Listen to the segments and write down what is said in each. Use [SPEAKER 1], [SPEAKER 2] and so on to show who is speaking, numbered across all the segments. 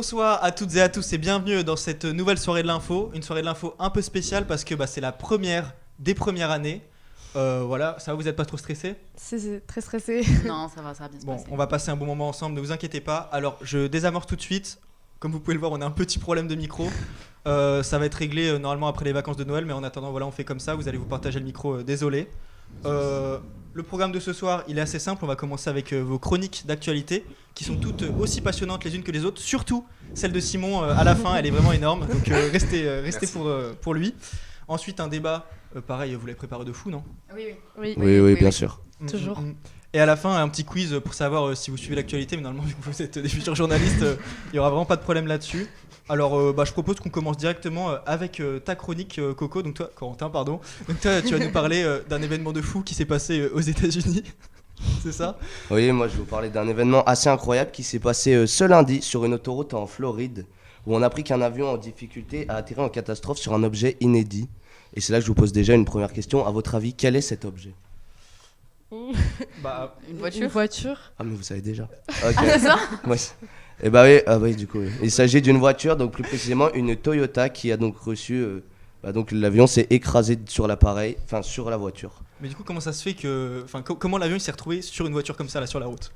[SPEAKER 1] Bonsoir à toutes et à tous et bienvenue dans cette nouvelle soirée de l'info. Une soirée de l'info un peu spéciale parce que c'est la première des premières années. Voilà, ça va, vous n'êtes pas trop stressé?
[SPEAKER 2] C'est très stressé.
[SPEAKER 3] Non, ça va bien se passer.
[SPEAKER 1] On va passer un bon moment ensemble, ne vous inquiétez pas. Alors, je désamorce tout de suite. Comme vous pouvez le voir, on a un petit problème de micro. Ça va être réglé normalement après les vacances de Noël, mais en attendant, voilà, on fait comme ça. Vous allez vous partager le micro, désolé. Le programme de ce soir, il est assez simple. On va commencer avec vos chroniques d'actualité qui sont toutes aussi passionnantes les unes que les autres. Surtout celle de Simon à la fin, elle est vraiment énorme. Donc restez pour lui. Ensuite, un débat. Pareil, vous l'avez préparé de fou, non?
[SPEAKER 4] Oui, bien sûr.
[SPEAKER 2] Toujours.
[SPEAKER 1] Et à la fin, un petit quiz pour savoir si vous suivez l'actualité. Mais normalement, vu que vous êtes des futurs journalistes, il n'y aura vraiment pas de problème là-dessus. Alors, je propose qu'on commence directement avec ta chronique, Coco. Donc toi, Corentin, pardon. Donc toi, tu vas nous parler d'un événement de fou qui s'est passé aux États-Unis. C'est ça?
[SPEAKER 4] Oui, moi je vais vous parler d'un événement assez incroyable qui s'est passé ce lundi sur une autoroute en Floride où on a appris qu'un avion en difficulté a atterri en catastrophe sur un objet inédit. Et c'est là que je vous pose déjà une première question. À votre avis, quel est cet objet?
[SPEAKER 2] Une voiture.
[SPEAKER 4] Ah, mais vous savez déjà. Ok.
[SPEAKER 3] Ah, c'est ça?
[SPEAKER 4] Ouais. Et oui, du coup, oui. Il s'agit d'une voiture, donc plus précisément une Toyota qui a donc reçu. Donc l'avion s'est écrasé sur l'appareil, enfin sur la voiture.
[SPEAKER 1] Mais du coup, comment ça se fait que. Comment l'avion il s'est retrouvé sur une voiture comme ça, là, sur la route?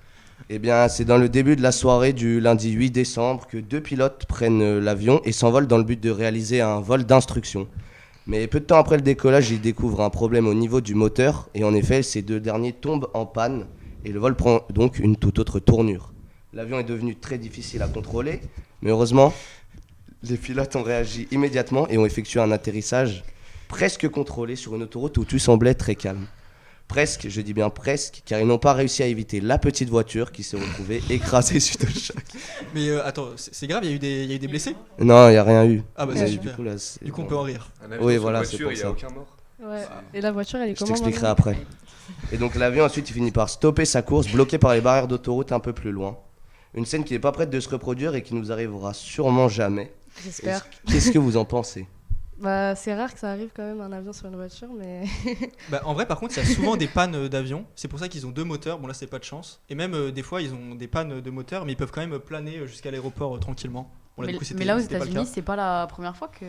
[SPEAKER 4] Eh bien, c'est dans le début de la soirée du lundi 8 décembre que deux pilotes prennent l'avion et s'envolent dans le but de réaliser un vol d'instruction. Mais peu de temps après le décollage, ils découvrent un problème au niveau du moteur et en effet, ces deux derniers tombent en panne et le vol prend donc une toute autre tournure. L'avion est devenu très difficile à contrôler, mais heureusement, les pilotes ont réagi immédiatement et ont effectué un atterrissage presque contrôlé sur une autoroute où tout semblait très calme. Presque, je dis bien presque, car ils n'ont pas réussi à éviter la petite voiture qui s'est retrouvée écrasée suite au choc.
[SPEAKER 1] Mais attends, c'est grave, il y a eu des blessés?
[SPEAKER 4] Non, il n'y a rien eu.
[SPEAKER 1] Ah bah c'est
[SPEAKER 4] Mais
[SPEAKER 1] super. Du coup, on peut en rire.
[SPEAKER 4] Oui, voilà, c'est pour ça.
[SPEAKER 5] Il n'y a aucun mort.
[SPEAKER 2] Ouais. Et la voiture, elle est
[SPEAKER 4] Je
[SPEAKER 2] comment
[SPEAKER 4] t'expliquerai
[SPEAKER 2] maintenant
[SPEAKER 4] après. Et donc l'avion ensuite il finit par stopper sa course, bloqué par les barrières d'autoroute un peu plus loin. Une scène qui n'est pas prête de se reproduire et qui nous arrivera sûrement jamais.
[SPEAKER 2] J'espère.
[SPEAKER 4] Qu'est-ce que vous en pensez?
[SPEAKER 2] C'est rare que ça arrive quand même un avion sur une voiture, mais.
[SPEAKER 1] En vrai, par contre, il y a souvent des pannes d'avion. C'est pour ça qu'ils ont deux moteurs. Bon, là, c'est pas de chance. Et même des fois, ils ont des pannes de moteur, mais ils peuvent quand même planer jusqu'à l'aéroport tranquillement. Bon, là,
[SPEAKER 3] Mais là, aux États-Unis, c'est pas la première fois que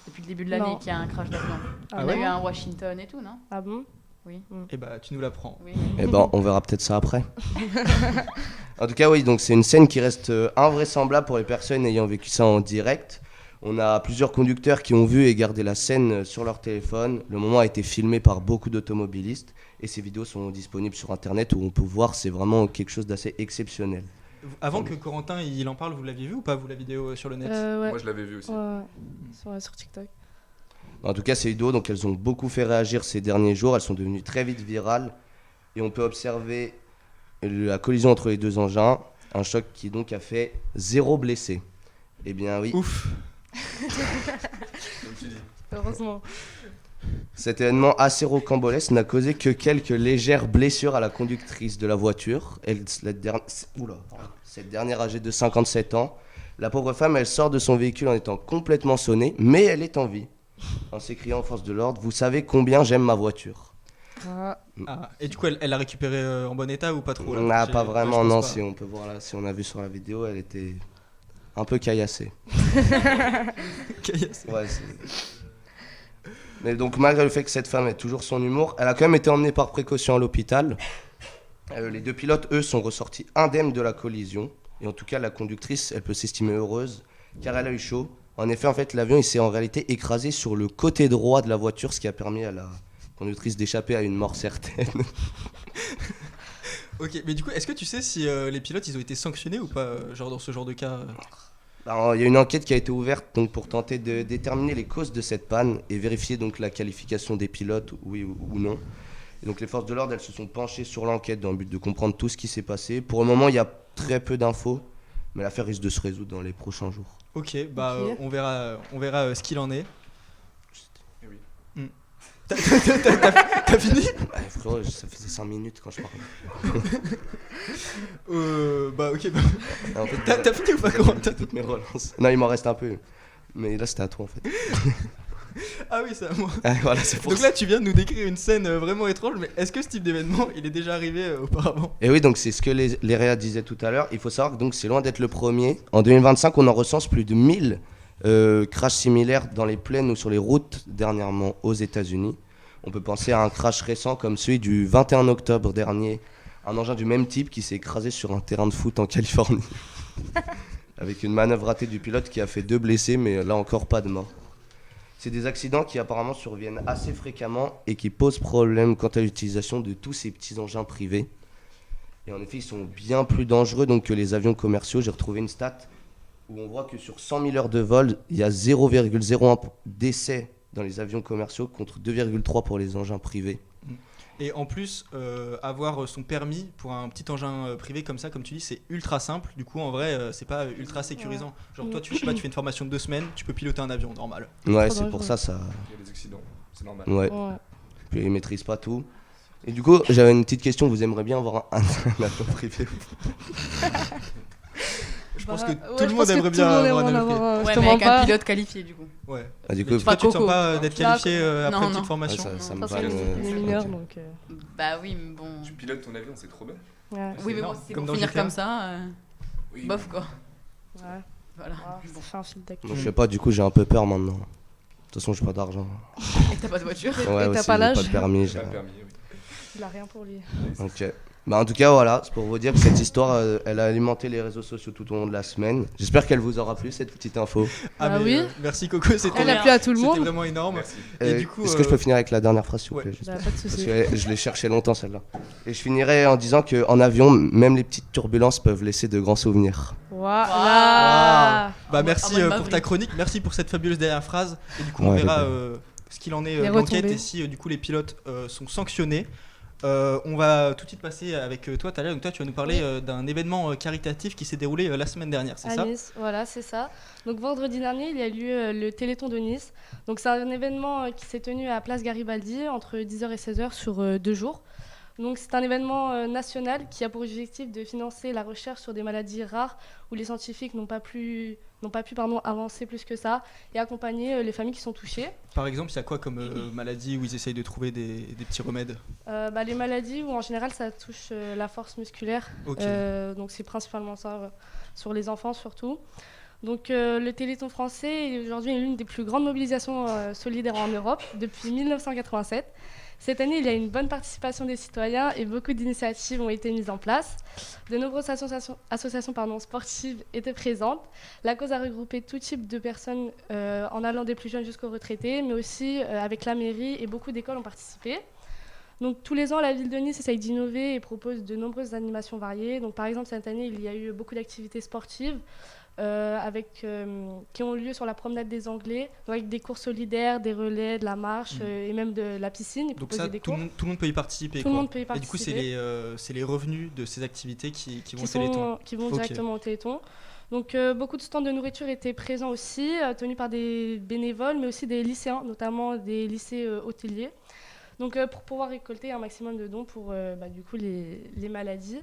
[SPEAKER 3] depuis le début de l'année
[SPEAKER 2] Non.
[SPEAKER 3] qu'il y a un crash d'avion.
[SPEAKER 1] Ah
[SPEAKER 3] Il y
[SPEAKER 1] ouais
[SPEAKER 3] a eu un Washington et tout, non?
[SPEAKER 2] Ah bon?
[SPEAKER 3] Oui.
[SPEAKER 1] Et tu nous l'apprends.
[SPEAKER 3] Oui.
[SPEAKER 4] Eh ben, on verra peut-être ça après. En tout cas, oui, donc c'est une scène qui reste invraisemblable pour les personnes ayant vécu ça en direct. On a plusieurs conducteurs qui ont vu et gardé la scène sur leur téléphone. Le moment a été filmé par beaucoup d'automobilistes et ces vidéos sont disponibles sur internet où on peut voir, c'est vraiment quelque chose d'assez exceptionnel.
[SPEAKER 1] Avant que Corentin il en parle, vous l'aviez vu ou pas, vous, la vidéo sur le net?
[SPEAKER 2] Ouais.
[SPEAKER 5] Moi, je l'avais vu aussi.
[SPEAKER 2] Ouais. Sur TikTok.
[SPEAKER 4] En tout cas, ces vidéos, donc, elles ont beaucoup fait réagir ces derniers jours. Elles sont devenues très vite virales et on peut observer la collision entre les deux engins, un choc qui donc a fait 0 blessé. Eh bien oui.
[SPEAKER 1] Ouf.
[SPEAKER 5] Comme tu dis.
[SPEAKER 2] Heureusement.
[SPEAKER 4] Cet événement assez rocambolesque n'a causé que quelques légères blessures à la conductrice de la voiture. Cette dernière âgée de 57 ans. La pauvre femme, elle sort de son véhicule en étant complètement sonnée, mais elle est en vie. En s'écriant aux forces de l'ordre, vous savez combien j'aime ma voiture.
[SPEAKER 1] Et du coup, elle l'a récupérée en bon état ou pas trop là?
[SPEAKER 4] Non, pas vraiment,
[SPEAKER 1] je pense
[SPEAKER 4] non.
[SPEAKER 1] pas.
[SPEAKER 4] Si on peut voir là, si on a vu sur la vidéo, elle était un peu caillassée. Ouais, mais donc malgré le fait que cette femme ait toujours son humour, elle a quand même été emmenée par précaution à l'hôpital. Les deux pilotes, eux, sont ressortis indemnes de la collision. Et en tout cas, la conductrice, elle peut s'estimer heureuse car elle a eu chaud. En effet, l'avion il s'est en réalité écrasé sur le côté droit de la voiture, ce qui a permis à la conductrice d'échapper à une mort certaine.
[SPEAKER 1] Ok, mais du coup, est-ce que tu sais si les pilotes ils ont été sanctionnés ou pas, genre dans ce genre de cas?
[SPEAKER 4] Alors, il y a une enquête qui a été ouverte donc, pour tenter de déterminer les causes de cette panne et vérifier donc, la qualification des pilotes, oui ou non. Et donc les forces de l'ordre, elles se sont penchées sur l'enquête dans le but de comprendre tout ce qui s'est passé. Pour le moment, il y a très peu d'infos, mais l'affaire risque de se résoudre dans les prochains jours.
[SPEAKER 1] Ok, on verra ce qu'il en est.
[SPEAKER 5] Eh oui.
[SPEAKER 1] T'as fini?
[SPEAKER 4] Ouais, frérot, ça faisait 5 minutes quand je parlais.
[SPEAKER 1] Ok.
[SPEAKER 4] En fait,
[SPEAKER 1] T'as fini ou pas, Corentin?
[SPEAKER 4] toutes mes relances. Non, il m'en reste un peu. Mais là, c'était à toi en fait.
[SPEAKER 1] Ah oui, c'est à moi.
[SPEAKER 4] Voilà, c'est pour
[SPEAKER 1] Donc
[SPEAKER 4] ça.
[SPEAKER 1] là, tu viens de nous décrire une scène vraiment étrange, mais est-ce que ce type d'événement, il est déjà arrivé auparavant?
[SPEAKER 4] Et oui, donc c'est ce que les réa disaient tout à l'heure. Il faut savoir que donc c'est loin d'être le premier. En 2025, on en recense plus de 1000 crashs similaires dans les plaines ou sur les routes dernièrement aux États-Unis. On peut penser à un crash récent comme celui du 21 octobre dernier, un engin du même type qui s'est écrasé sur un terrain de foot en Californie. Avec une manœuvre ratée du pilote qui a fait 2 blessés, mais là encore pas de mort. C'est des accidents qui apparemment surviennent assez fréquemment et qui posent problème quant à l'utilisation de tous ces petits engins privés. Et en effet, ils sont bien plus dangereux donc, que les avions commerciaux. J'ai retrouvé une stat où on voit que sur 100 000 heures de vol, il y a 0,01 décès dans les avions commerciaux contre 2,3 pour les engins privés.
[SPEAKER 1] Et en plus, avoir son permis pour un petit engin privé comme ça, comme tu dis, c'est ultra simple. Du coup, en vrai, c'est pas ultra sécurisant. Genre, toi, je sais pas, tu fais une formation de 2 semaines, tu peux piloter un avion normal.
[SPEAKER 4] Ouais,
[SPEAKER 2] Trop
[SPEAKER 4] c'est pour
[SPEAKER 2] dangereux.
[SPEAKER 4] ça, ça.
[SPEAKER 5] Il y a des accidents, c'est normal.
[SPEAKER 4] Ouais.
[SPEAKER 2] Ouais.
[SPEAKER 4] Puis ils maîtrisent pas tout. Et du coup, j'avais une petite question. Vous aimeriez bien avoir un avion privé?
[SPEAKER 1] Je pense
[SPEAKER 2] Bah,
[SPEAKER 1] que
[SPEAKER 2] ouais,
[SPEAKER 1] tout le
[SPEAKER 2] je
[SPEAKER 1] monde
[SPEAKER 2] pense que
[SPEAKER 1] aimerait
[SPEAKER 2] tout le
[SPEAKER 1] bien
[SPEAKER 2] monde
[SPEAKER 1] avoir un
[SPEAKER 2] aimerait en
[SPEAKER 1] avion privé.
[SPEAKER 2] avoir un. Je
[SPEAKER 3] Ouais,
[SPEAKER 2] te
[SPEAKER 3] mais
[SPEAKER 2] mens
[SPEAKER 3] avec un
[SPEAKER 2] pas.
[SPEAKER 3] pilote qualifié du coup.
[SPEAKER 1] Ouais.
[SPEAKER 4] Ah, du coup,
[SPEAKER 1] Mais toi, tu te sens
[SPEAKER 3] Coco.
[SPEAKER 1] pas d'être qualifié après
[SPEAKER 3] Non,
[SPEAKER 1] une
[SPEAKER 3] non.
[SPEAKER 1] petite formation?
[SPEAKER 4] ouais, ça
[SPEAKER 2] De
[SPEAKER 4] me
[SPEAKER 2] toute
[SPEAKER 4] va.
[SPEAKER 2] façon,
[SPEAKER 4] le-
[SPEAKER 2] les mineurs,
[SPEAKER 4] ok.
[SPEAKER 2] donc.
[SPEAKER 3] Bah oui, mais bon.
[SPEAKER 5] Tu pilotes ton avion, c'est trop bien.
[SPEAKER 2] Ouais.
[SPEAKER 3] Oui, mais bon,
[SPEAKER 1] énorme.
[SPEAKER 3] c'est
[SPEAKER 1] Comme
[SPEAKER 3] pour
[SPEAKER 1] dans
[SPEAKER 3] finir
[SPEAKER 1] GTA.
[SPEAKER 3] comme ça.
[SPEAKER 5] Oui,
[SPEAKER 3] Bof quoi.
[SPEAKER 2] Ouais.
[SPEAKER 3] Voilà.
[SPEAKER 2] Ça fait un fil d'actu.
[SPEAKER 4] Bon, je sais pas, du coup, j'ai un peu peur maintenant. De toute façon, j'ai pas d'argent.
[SPEAKER 3] Et t'as pas de voiture.
[SPEAKER 4] Ouais,
[SPEAKER 2] Et
[SPEAKER 4] aussi,
[SPEAKER 2] t'as pas
[SPEAKER 4] j'ai
[SPEAKER 2] l'âge
[SPEAKER 4] pas de permis.
[SPEAKER 5] Pas le permis, oui.
[SPEAKER 2] Il a rien pour lui.
[SPEAKER 4] Ok. Bah, en tout cas, voilà, c'est pour vous dire que cette histoire, elle a alimenté les réseaux sociaux tout au long de la semaine. J'espère qu'elle vous aura plu, cette petite info.
[SPEAKER 1] Ah,
[SPEAKER 2] Ah
[SPEAKER 1] mais,
[SPEAKER 2] oui.
[SPEAKER 1] Merci Coco, c'était
[SPEAKER 2] Elle a plu à tout le
[SPEAKER 1] c'était
[SPEAKER 2] monde.
[SPEAKER 1] vraiment énorme.
[SPEAKER 5] Merci.
[SPEAKER 1] Et du coup,
[SPEAKER 4] Est-ce que je peux finir avec la dernière phrase, s'il vous
[SPEAKER 1] ouais.
[SPEAKER 4] plaît, juste
[SPEAKER 2] Bah, pas de
[SPEAKER 4] Parce
[SPEAKER 2] soucis.
[SPEAKER 4] que je l'ai cherché longtemps, celle-là. Et je finirai en disant qu'en avion, même les petites turbulences peuvent laisser de grands souvenirs.
[SPEAKER 2] Voilà.
[SPEAKER 1] Bah
[SPEAKER 3] En
[SPEAKER 1] merci
[SPEAKER 3] mode
[SPEAKER 1] pour
[SPEAKER 3] Maverick.
[SPEAKER 1] ta chronique, merci pour cette fabuleuse dernière phrase. Et du coup, on
[SPEAKER 4] Ouais,
[SPEAKER 1] verra
[SPEAKER 4] les
[SPEAKER 1] ce qu'il en est
[SPEAKER 2] Les
[SPEAKER 1] de l'enquête
[SPEAKER 2] retombées.
[SPEAKER 1] et si du coup les pilotes sont sanctionnés. On va tout de suite passer avec toi, Thalia. Donc toi, tu vas nous parler d'un événement caritatif qui s'est déroulé la semaine dernière, c'est
[SPEAKER 2] À
[SPEAKER 1] ça?
[SPEAKER 2] Nice, voilà, c'est ça. Donc vendredi dernier, il y a eu le Téléthon de Nice. Donc c'est un événement qui s'est tenu à Place Garibaldi entre 10h et 16h sur 2 jours. Donc c'est un événement national qui a pour objectif de financer la recherche sur des maladies rares où les scientifiques n'ont pas pu avancer plus que ça et accompagner les familles qui sont touchées.
[SPEAKER 1] Par exemple, il y a quoi comme maladie où ils essayent de trouver des petits remèdes?
[SPEAKER 2] Les maladies où en général ça touche la force musculaire.
[SPEAKER 1] Ok.
[SPEAKER 2] Donc c'est principalement ça sur les enfants surtout. Donc le Téléthon français est aujourd'hui l'une des plus grandes mobilisations solidaires en Europe depuis 1987. Cette année, il y a une bonne participation des citoyens et beaucoup d'initiatives ont été mises en place. De nombreuses associations sportives étaient présentes. La cause a regroupé tout type de personnes en allant des plus jeunes jusqu'aux retraités, mais aussi avec la mairie et beaucoup d'écoles ont participé. Donc, tous les ans, la ville de Nice essaye d'innover et propose de nombreuses animations variées. Donc, par exemple, cette année, il y a eu beaucoup d'activités sportives qui ont lieu sur la promenade des Anglais, donc avec des cours solidaires, des relais, de la marche et même de la piscine. Ils
[SPEAKER 1] Donc
[SPEAKER 2] proposaient
[SPEAKER 1] ça,
[SPEAKER 2] des
[SPEAKER 1] tout
[SPEAKER 2] cours.
[SPEAKER 1] le monde peut y participer.
[SPEAKER 2] Tout
[SPEAKER 1] quoi.
[SPEAKER 2] le monde peut y
[SPEAKER 1] Et du coup,
[SPEAKER 2] participer.
[SPEAKER 1] c'est les revenus de ces activités qui vont au
[SPEAKER 2] qui
[SPEAKER 1] Téléthon.
[SPEAKER 2] vont
[SPEAKER 1] Ok.
[SPEAKER 2] directement au Téléthon. Donc beaucoup de stands de nourriture étaient présents aussi, tenus par des bénévoles, mais aussi des lycéens, notamment des lycées hôteliers. Donc pour pouvoir récolter un maximum de dons pour du coup les maladies.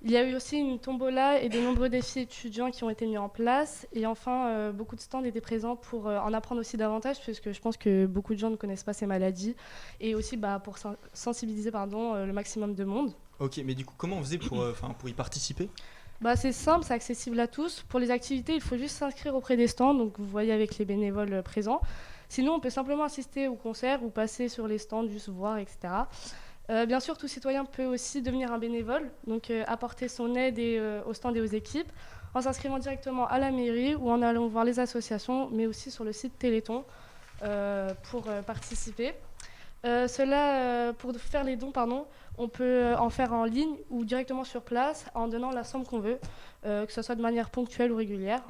[SPEAKER 2] Il y a eu aussi une tombola et de nombreux défis étudiants qui ont été mis en place. Et enfin, beaucoup de stands étaient présents pour en apprendre aussi davantage, puisque je pense que beaucoup de gens ne connaissent pas ces maladies. Et aussi pour sensibiliser le maximum de monde.
[SPEAKER 1] Ok, mais du coup, comment on faisait pour y participer?
[SPEAKER 2] C'est simple, c'est accessible à tous. Pour les activités, il faut juste s'inscrire auprès des stands, donc vous voyez avec les bénévoles présents. Sinon, on peut simplement assister au concert ou passer sur les stands, juste voir, etc. Bien sûr, tout citoyen peut aussi devenir un bénévole, donc apporter son aide aux stands et aux équipes, en s'inscrivant directement à la mairie ou en allant voir les associations, mais aussi sur le site Téléthon pour participer. Pour faire les dons, on peut en faire en ligne ou directement sur place en donnant la somme qu'on veut, que ce soit de manière ponctuelle ou régulière.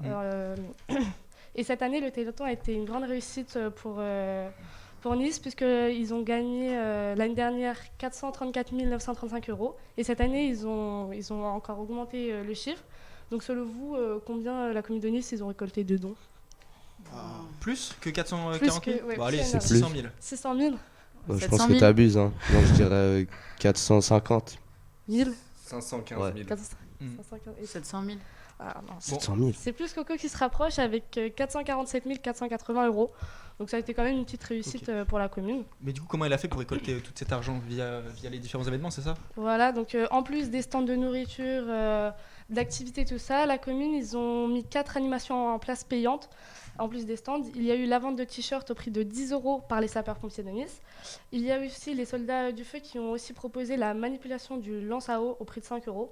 [SPEAKER 2] Et cette année, le Téléthon a été une grande réussite pour Nice, puisqu'ils ont gagné l'année dernière 434 935 €. Et cette année, ils ont encore augmenté le chiffre. Donc selon vous, combien la commune de Nice ils ont récolté de dons?
[SPEAKER 1] Plus que 440
[SPEAKER 2] Plus
[SPEAKER 1] 000?
[SPEAKER 2] que- ouais,
[SPEAKER 1] Bon, allez,
[SPEAKER 2] plus
[SPEAKER 1] c'est
[SPEAKER 2] énorme.
[SPEAKER 1] 600 000.
[SPEAKER 2] 600 000
[SPEAKER 4] Je
[SPEAKER 3] 700
[SPEAKER 4] pense
[SPEAKER 3] 000.
[SPEAKER 4] que t'abuses, hein. Moi, je dirais 450.
[SPEAKER 2] 1000
[SPEAKER 5] 515
[SPEAKER 4] Ouais.
[SPEAKER 5] 000.
[SPEAKER 2] 450 et
[SPEAKER 3] 700 000.
[SPEAKER 2] Ah, non.
[SPEAKER 4] 700 000.
[SPEAKER 2] C'est plus Coco qui se rapproche avec 447 480 €. Donc ça a été quand même une petite réussite pour la commune.
[SPEAKER 1] Mais du coup, comment elle a fait pour récolter tout cet argent via les différents événements, c'est ça?
[SPEAKER 2] Voilà, donc en plus des stands de nourriture, d'activités, tout ça, la commune, ils ont mis 4 animations en place payantes. En plus des stands, il y a eu la vente de t-shirts au prix de 10 € par les sapeurs-pompiers de Nice. Il y a eu aussi les soldats du feu qui ont aussi proposé la manipulation du lance à eau au prix de 5 €.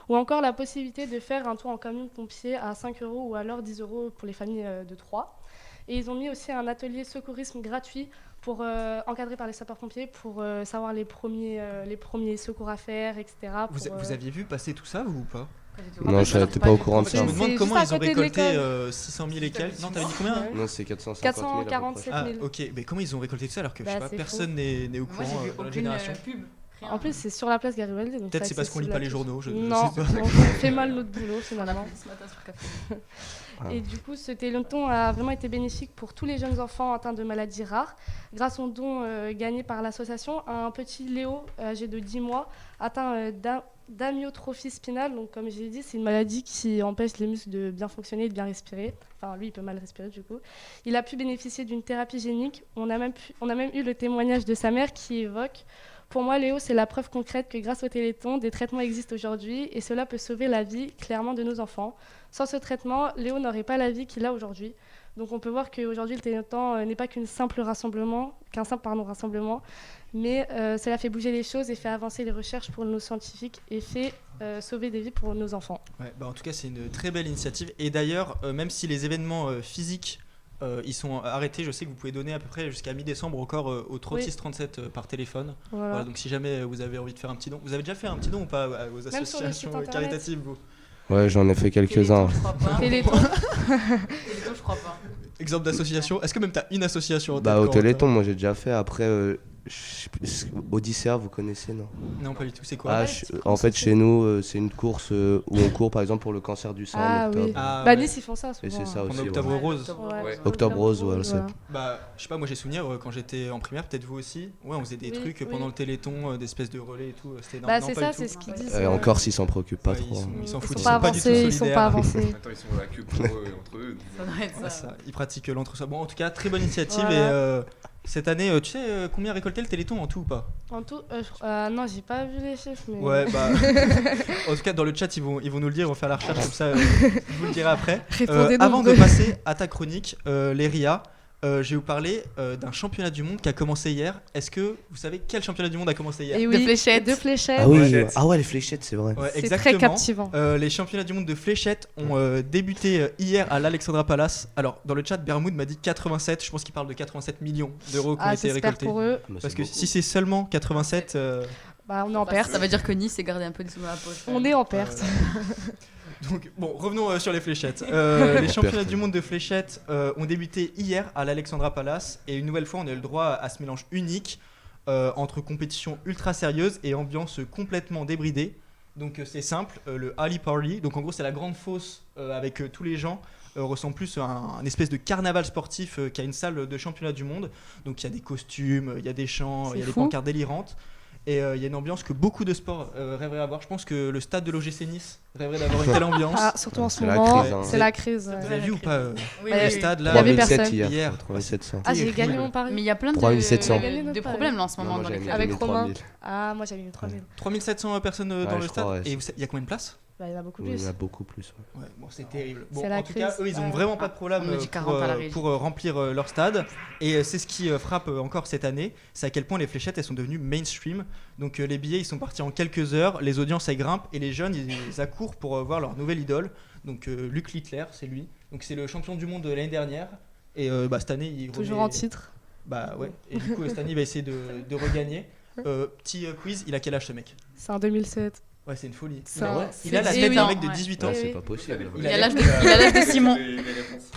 [SPEAKER 2] Ou encore la possibilité de faire un tour en camion de pompier à 5 € ou alors 10 € pour les familles de 3. Et ils ont mis aussi un atelier secourisme gratuit pour, encadré par les sapeurs-pompiers pour savoir les premiers secours à faire, etc.
[SPEAKER 1] Vous aviez vu passer tout ça, vous ou pas?
[SPEAKER 3] Pas du tout.
[SPEAKER 4] Non, je n'étais pas au courant de
[SPEAKER 1] Je
[SPEAKER 4] ça.
[SPEAKER 1] me demande
[SPEAKER 2] C'est
[SPEAKER 1] comment
[SPEAKER 2] juste
[SPEAKER 1] ils
[SPEAKER 2] à
[SPEAKER 1] ont
[SPEAKER 2] côté de
[SPEAKER 1] récolté
[SPEAKER 2] l'école.
[SPEAKER 1] 600 000 et quelques. Non, t'avais dit combien?
[SPEAKER 2] Ouais.
[SPEAKER 4] Non, c'est 450 000 à peu près.
[SPEAKER 2] 447
[SPEAKER 1] Ah,
[SPEAKER 2] 000.
[SPEAKER 1] ok. Mais comment ils ont récolté tout ça alors que je sais
[SPEAKER 2] Bah,
[SPEAKER 1] pas,
[SPEAKER 2] c'est
[SPEAKER 1] personne n'est au
[SPEAKER 3] Moi,
[SPEAKER 1] courant
[SPEAKER 3] j'ai vu
[SPEAKER 1] dans la
[SPEAKER 3] aucune
[SPEAKER 1] génération?
[SPEAKER 3] pub. Rien.
[SPEAKER 2] En plus, c'est sur la place Garibaldi. donc
[SPEAKER 1] Peut-être c'est parce qu'on lit
[SPEAKER 2] accessible
[SPEAKER 1] pas
[SPEAKER 2] à
[SPEAKER 1] les
[SPEAKER 2] tous.
[SPEAKER 1] journaux, je
[SPEAKER 2] Non,
[SPEAKER 1] sais pas.
[SPEAKER 2] on fait mal notre boulot
[SPEAKER 3] On a
[SPEAKER 2] finalement.
[SPEAKER 3] appris ce matin sur Café.
[SPEAKER 4] Ah.
[SPEAKER 2] Et du coup, ce téléthon a vraiment été bénéfique pour tous les jeunes enfants atteints de maladies rares. Grâce au don gagné par l'association, un petit Léo, âgé de 10 mois, atteint d'amyotrophie spinale. Donc, comme j'ai dit, c'est une maladie qui empêche les muscles de bien fonctionner et de bien respirer. Enfin, lui, il peut mal respirer du coup. Il a pu bénéficier d'une thérapie génique. On a même eu le témoignage de sa mère qui évoque: pour moi, Léo, c'est la preuve concrète que grâce au Téléthon, des traitements existent aujourd'hui et cela peut sauver la vie, clairement, de nos enfants. Sans ce traitement, Léo n'aurait pas la vie qu'il a aujourd'hui. Donc on peut voir qu'aujourd'hui, le Téléthon n'est pas qu'un simple rassemblement, mais cela fait bouger les choses et fait avancer les recherches pour nos scientifiques et fait sauver des vies pour nos enfants.
[SPEAKER 1] Ouais, bah en tout cas, c'est une très belle initiative. Et d'ailleurs, même si les événements physiques ils sont arrêtés, je sais que vous pouvez donner à peu près jusqu'à mi-décembre encore au 3637 par téléphone. Voilà, donc si jamais vous avez envie de faire un petit don, vous avez déjà fait un petit don ou pas aux
[SPEAKER 2] Même sur le
[SPEAKER 1] associations
[SPEAKER 2] site internet.
[SPEAKER 1] caritatives vous?
[SPEAKER 4] Ouais, j'en ai fait quelques-uns.
[SPEAKER 3] Téléthon, je crois pas.
[SPEAKER 2] Téléthon.
[SPEAKER 3] Téléthon, je crois pas.
[SPEAKER 1] Exemple d'association, est-ce que même t'as une association en
[SPEAKER 4] Bah,
[SPEAKER 1] tête,
[SPEAKER 4] au
[SPEAKER 1] Corentin?
[SPEAKER 4] Téléthon, moi j'ai déjà fait. Après, Odyssea, vous connaissez, non?
[SPEAKER 1] Non, pas du tout, c'est quoi?
[SPEAKER 4] Ah, en fait, chez nous, c'est une course où on court par exemple pour le cancer du sein
[SPEAKER 2] Ah
[SPEAKER 4] en octobre.
[SPEAKER 2] oui.
[SPEAKER 1] Ah,
[SPEAKER 2] Bah
[SPEAKER 1] ouais.
[SPEAKER 2] Nice, ils font ça souvent.
[SPEAKER 4] Et c'est ça
[SPEAKER 1] En
[SPEAKER 4] aussi.
[SPEAKER 1] octobre
[SPEAKER 4] ouais.
[SPEAKER 1] rose.
[SPEAKER 2] Ouais.
[SPEAKER 4] Octobre rose, voilà, c'est.
[SPEAKER 1] Bah, je sais pas, moi j'ai souvenir quand j'étais en primaire, peut-être vous aussi. Ouais, on faisait des
[SPEAKER 2] Oui,
[SPEAKER 1] trucs
[SPEAKER 2] oui.
[SPEAKER 1] pendant le Téléthon, des espèces de relais et tout. C'était énorme.
[SPEAKER 2] Bah
[SPEAKER 1] Non,
[SPEAKER 2] c'est
[SPEAKER 1] pas
[SPEAKER 2] ça,
[SPEAKER 1] du tout.
[SPEAKER 2] c'est ce qu'ils disent.
[SPEAKER 4] Et encore s'ils s'en préoccupent pas
[SPEAKER 1] Ouais,
[SPEAKER 4] trop. hein.
[SPEAKER 1] ils s'en
[SPEAKER 2] Ils
[SPEAKER 1] foutent,
[SPEAKER 2] sont
[SPEAKER 1] ils
[SPEAKER 2] pas
[SPEAKER 1] sont pas du tout
[SPEAKER 2] avancés, ils sont
[SPEAKER 1] solidaires.
[SPEAKER 2] pas avancés.
[SPEAKER 5] Attends, ils sont dans la queue pour eux, entre eux.
[SPEAKER 3] Ça doit être
[SPEAKER 1] Ouais,
[SPEAKER 3] ça.
[SPEAKER 1] ça, ils pratiquent l'entre-soi. Bon, en tout cas, très bonne initiative.
[SPEAKER 2] Voilà.
[SPEAKER 1] Et cette année, tu sais combien a récolté le Téléthon en tout ou pas?
[SPEAKER 2] En tout, non, j'ai pas vu les chiffres, mais.
[SPEAKER 1] Ouais, bah. En tout cas, dans le chat, ils vont nous le dire, on va faire la recherche, comme ça, je vous le dirai après.
[SPEAKER 2] Répondez
[SPEAKER 1] Avant de
[SPEAKER 2] nombreux.
[SPEAKER 1] passer à ta chronique, les RIA, je vais vous parler d'un championnat du monde qui a commencé hier. Est-ce que vous savez quel championnat du monde a commencé hier?
[SPEAKER 2] Et
[SPEAKER 3] De
[SPEAKER 2] oui,
[SPEAKER 3] fléchettes.
[SPEAKER 2] De fléchettes.
[SPEAKER 4] Ah oui,
[SPEAKER 5] Fléchettes.
[SPEAKER 4] ah ouais, les fléchettes, c'est vrai.
[SPEAKER 1] Ouais,
[SPEAKER 2] C'est
[SPEAKER 1] exactement.
[SPEAKER 2] très captivant.
[SPEAKER 1] Les championnats du monde de fléchettes ont débuté hier à l'Alexandra Palace. Alors, dans le chat, Bermoud m'a dit 87. Je pense qu'il parle de 87 millions d'euros qui ont
[SPEAKER 2] Ah,
[SPEAKER 1] été
[SPEAKER 2] j'espère
[SPEAKER 1] récoltés.
[SPEAKER 2] pour eux.
[SPEAKER 4] Bah,
[SPEAKER 1] Parce
[SPEAKER 4] c'est
[SPEAKER 1] que
[SPEAKER 4] beaucoup.
[SPEAKER 1] si c'est seulement 87,
[SPEAKER 2] Bah, on est en
[SPEAKER 3] Bah,
[SPEAKER 2] perte.
[SPEAKER 3] Ça veut dire que Nice s'est gardé un peu de sous dans la poche.
[SPEAKER 2] On est en perte.
[SPEAKER 1] donc bon, revenons sur les fléchettes. Les championnats
[SPEAKER 4] Perte.
[SPEAKER 1] du monde de fléchettes ont débuté hier à l'Alexandra Palace et une nouvelle fois, on a eu le droit à ce mélange unique entre compétition ultra sérieuse et ambiance complètement débridée. Donc c'est simple, le Ali Party, donc en gros c'est la grande fosse avec tous les gens, ressemble plus à un espèce de carnaval sportif qu'à une salle de championnat du monde. Donc il y a des costumes, il y a des chants, il y a
[SPEAKER 2] C'est
[SPEAKER 1] des
[SPEAKER 2] fou.
[SPEAKER 1] pancartes délirantes. Et il y a une ambiance que beaucoup de sports rêveraient d'avoir. Je pense que le stade de l'OGC Nice rêverait d'avoir une telle ambiance.
[SPEAKER 2] Ah, surtout en ce
[SPEAKER 4] C'est la
[SPEAKER 2] moment,
[SPEAKER 4] crise, hein.
[SPEAKER 2] c'est la crise.
[SPEAKER 1] Vous avez vu ou pas
[SPEAKER 3] Oui,
[SPEAKER 2] Ouais,
[SPEAKER 1] le
[SPEAKER 3] oui,
[SPEAKER 1] stade là
[SPEAKER 2] Il y avait
[SPEAKER 4] 3700
[SPEAKER 2] personne.
[SPEAKER 4] hier.
[SPEAKER 1] Hier.
[SPEAKER 4] 3700.
[SPEAKER 2] Ah, j'ai
[SPEAKER 1] terrible.
[SPEAKER 2] gagné mon pari.
[SPEAKER 3] Mais il y a plein
[SPEAKER 4] 3700.
[SPEAKER 3] de problèmes là en ce moment
[SPEAKER 4] Non,
[SPEAKER 3] dans
[SPEAKER 4] moi,
[SPEAKER 3] les
[SPEAKER 4] j'avais
[SPEAKER 3] clubs.
[SPEAKER 4] mis
[SPEAKER 2] Avec Romain.
[SPEAKER 4] 3000.
[SPEAKER 2] Ah, moi j'avais mis 3000.
[SPEAKER 1] 3700 personnes dans
[SPEAKER 4] Ouais,
[SPEAKER 1] le
[SPEAKER 4] je
[SPEAKER 1] stade.
[SPEAKER 4] crois, ouais.
[SPEAKER 1] Et il y a combien de places?
[SPEAKER 2] Bah, il y en a beaucoup
[SPEAKER 4] Oui, il
[SPEAKER 2] plus.
[SPEAKER 4] y en a beaucoup plus. ouais.
[SPEAKER 1] Ouais, bon, c'est terrible. Bon,
[SPEAKER 2] C'est la
[SPEAKER 1] en tout cas,
[SPEAKER 2] crise.
[SPEAKER 1] eux, ils ont
[SPEAKER 2] Ouais.
[SPEAKER 1] vraiment pas de problème
[SPEAKER 3] On me dit 40 à la régie.
[SPEAKER 1] pour remplir leur stade. Et c'est ce qui frappe encore cette année, c'est à quel point les fléchettes, elles sont devenues mainstream. Donc les billets, ils sont partis en quelques heures, les audiences, elles grimpent, et les jeunes, ils accourent pour voir leur nouvelle idole. Donc Luc Littler, c'est lui. Donc c'est le champion du monde de l'année dernière. Et bah, cette année, il
[SPEAKER 2] Toujours
[SPEAKER 1] remet-
[SPEAKER 2] en titre.
[SPEAKER 1] Bah ouais. Et du coup, cette année, il va essayer de regagner. Petit quiz, il a quel âge ce mec?
[SPEAKER 2] C'est en 2007.
[SPEAKER 1] Ouais, c'est une folie.
[SPEAKER 2] Ça,
[SPEAKER 1] Mais ouais,
[SPEAKER 2] c'est-
[SPEAKER 1] il a la
[SPEAKER 2] eh
[SPEAKER 1] tête
[SPEAKER 2] oui.
[SPEAKER 1] d'un mec de
[SPEAKER 3] Ouais.
[SPEAKER 1] 18 ans.
[SPEAKER 4] Non,
[SPEAKER 2] Oui,
[SPEAKER 4] c'est
[SPEAKER 2] oui.
[SPEAKER 4] pas possible.
[SPEAKER 3] Il a l'âge de Simon.
[SPEAKER 5] Les réponses.